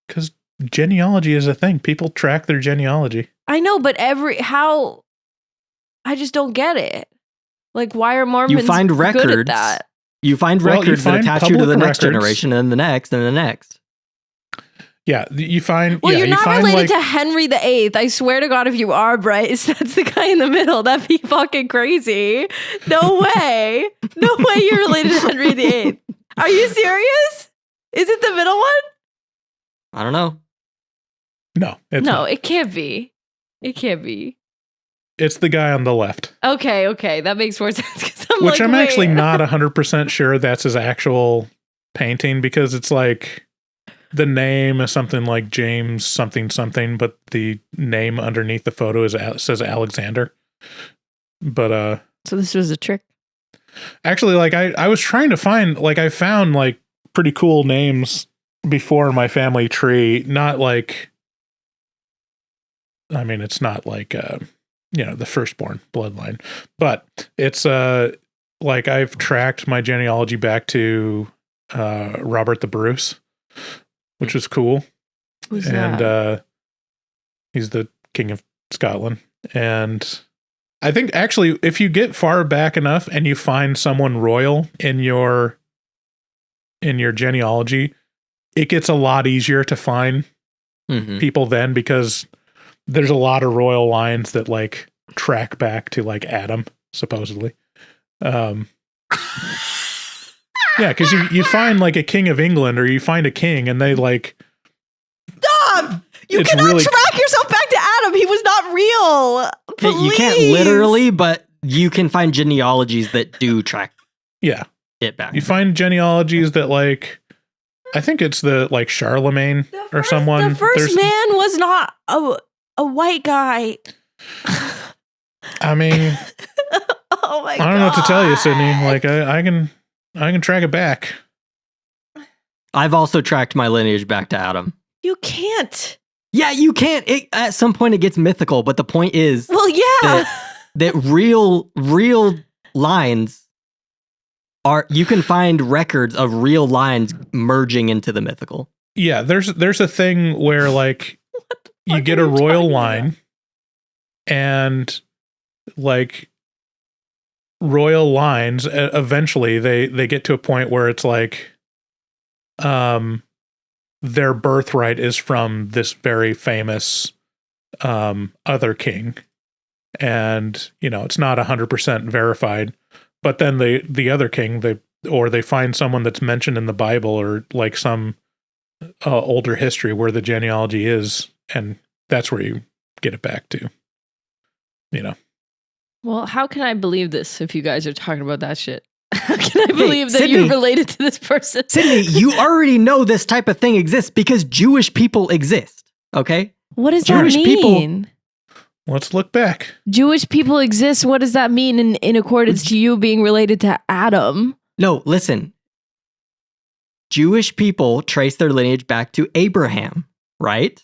Because genealogy is a thing. People track their genealogy. I know, but I just don't get it. Like, why are Mormons good at that? You find records that attach you to the next generation, and the next, and the next. Yeah, you find. Well, yeah, you're not related like, to Henry VIII. I swear to God, if you are, Bryce, that's the guy in the middle. That'd be fucking crazy. No way. No way you're related to Henry VIII. Are you serious? Is it the middle one? I don't know. No, it can't be. It can't be. It's the guy on the left. Okay, that makes more sense. I'm actually not 100% sure that's his actual painting, because it's like the name is something like James something, but the name underneath the photo says Alexander. But so this was a trick. Actually, like I was trying to find, like, I found like pretty cool names before in my family tree. Not like, I mean, it's not like the firstborn bloodline, but it's like I've tracked my genealogy back to Robert the Bruce, which is cool. Who's and that? He's the King of Scotland. And I think actually, if you get far back enough and you find someone royal in your genealogy, it gets a lot easier to find people then, because there's a lot of royal lines that like track back to like Adam, supposedly. Yeah, because you find like a king of England, or you find a king, and they like. Stop! You cannot track yourself back to Adam. He was not real. Please. You can't literally, but you can find genealogies that do track. Yeah, it back. You find genealogies that like, I think it's the like Charlemagne or someone. The first man was not a white guy. I mean, Oh my god. I don't know what to tell you, Sydney. Like I can track it back. I've also tracked my lineage back to Adam. You can't. Yeah, you can't. At some point, it gets mythical, but the point is, Well, yeah. that real lines are. You can find records of real lines merging into the mythical. Yeah, there's a thing where like you get a royal line, and like royal lines eventually they get to a point where it's like their birthright is from this very famous other king, and it's not 100% verified, but then the other king they find someone that's mentioned in the Bible or like some older history where the genealogy is, and that's where you get it back to. Well, how can I believe this if you guys are talking about that shit? How can I believe that Sydney, you're related to this person? Sydney, you already know this type of thing exists because Jewish people exist. Okay? What does Jewish that mean? Let's look back. Jewish people exist. What does that mean in accordance to you being related to Adam? No, listen. Jewish people trace their lineage back to Abraham, right?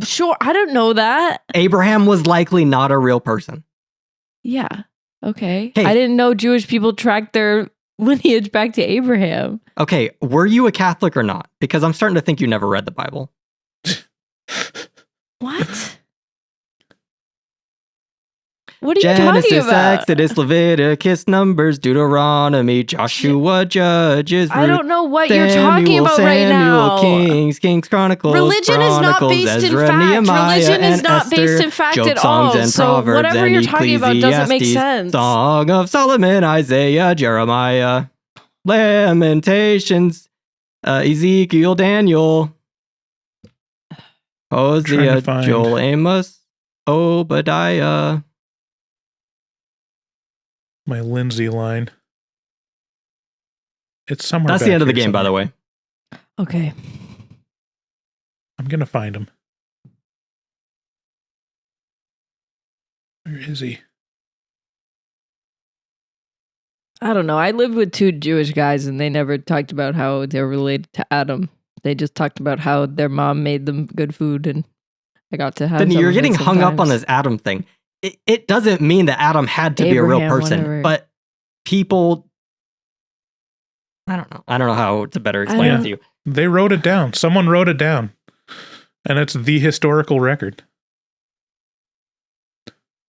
Sure, I don't know that. Abraham was likely not a real person. Yeah. Okay. Hey. I didn't know Jewish people tracked their lineage back to Abraham. Okay, were you a Catholic or not? Because I'm starting to think you never read the Bible. What? What are you Genesis, talking about? Exodus, Leviticus, Numbers, Deuteronomy, Joshua, Judges, I don't know what you're talking about right now. Kings, Chronicles, Religion is not Chronicles, based Ezra, in fact. Nehemiah, Religion is and not Esther, based in fact Job, at Songs, all. and So Proverbs, whatever and you're talking about doesn't make Ecclesiastes, sense. Song of Solomon, Isaiah, Jeremiah, Lamentations, Ezekiel, Daniel, Hosea, Joel, Amos, Obadiah. My Lindsay line. It's somewhere. That's the end of the game, by the way. Okay. I'm gonna find him. Where is he? I don't know. I lived with two Jewish guys and they never talked about how they're related to Adam. They just talked about how their mom made them good food and I got to have Then some you're of it getting hung up on sometimes. this Adam thing. It doesn't mean that Adam had to be a real Abraham, person, whatever. but people, I don't know. I don't know how to better explain it to you. They wrote it down. Someone wrote it down. And it's the historical record.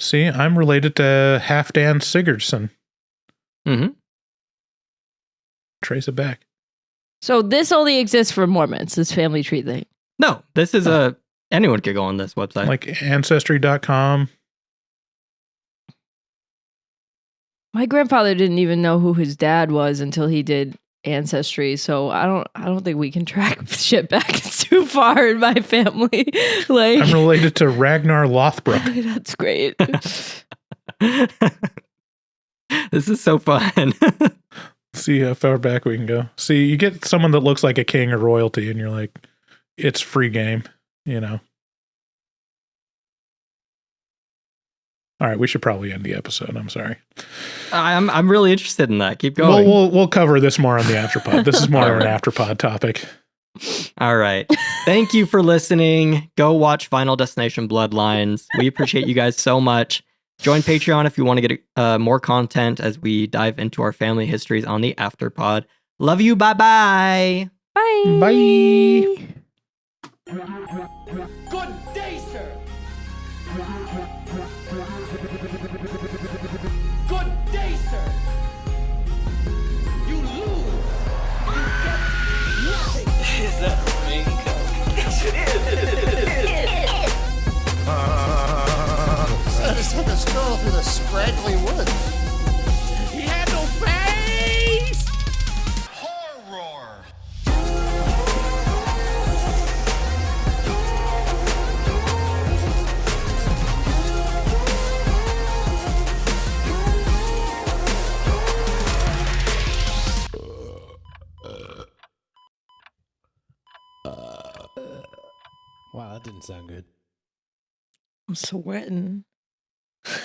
See, I'm related to Halfdan Sigurdsson. Mm-hmm. Trace it back. So this only exists for Mormons, this family tree thing. No, this is anyone could go on this website. Like Ancestry.com. My grandfather didn't even know who his dad was until he did Ancestry, so I don't think we can track shit back too far in my family. Like I'm related to Ragnar Lothbrok. That's great. This is so fun. See how far back we can go. See, you get someone that looks like a king or royalty, and you're like, it's free game, All right, we should probably end the episode. I'm sorry. I'm really interested in that. Keep going. We'll cover this more on the afterpod. This is more of an afterpod topic. All right. Thank you for listening. Go watch Final Destination Bloodlines. We appreciate you guys so much. Join Patreon if you want to get more content as we dive into our family histories on the afterpod. Love you. Bye-bye. Bye. Bye. Good day, sir. Good day, sir. You lose. You get nothing. Is that a raincoat? Yes, it is. I just took a stroll through the scraggly woods. He had no face. Horror. Wow, that didn't sound good. I'm sweating.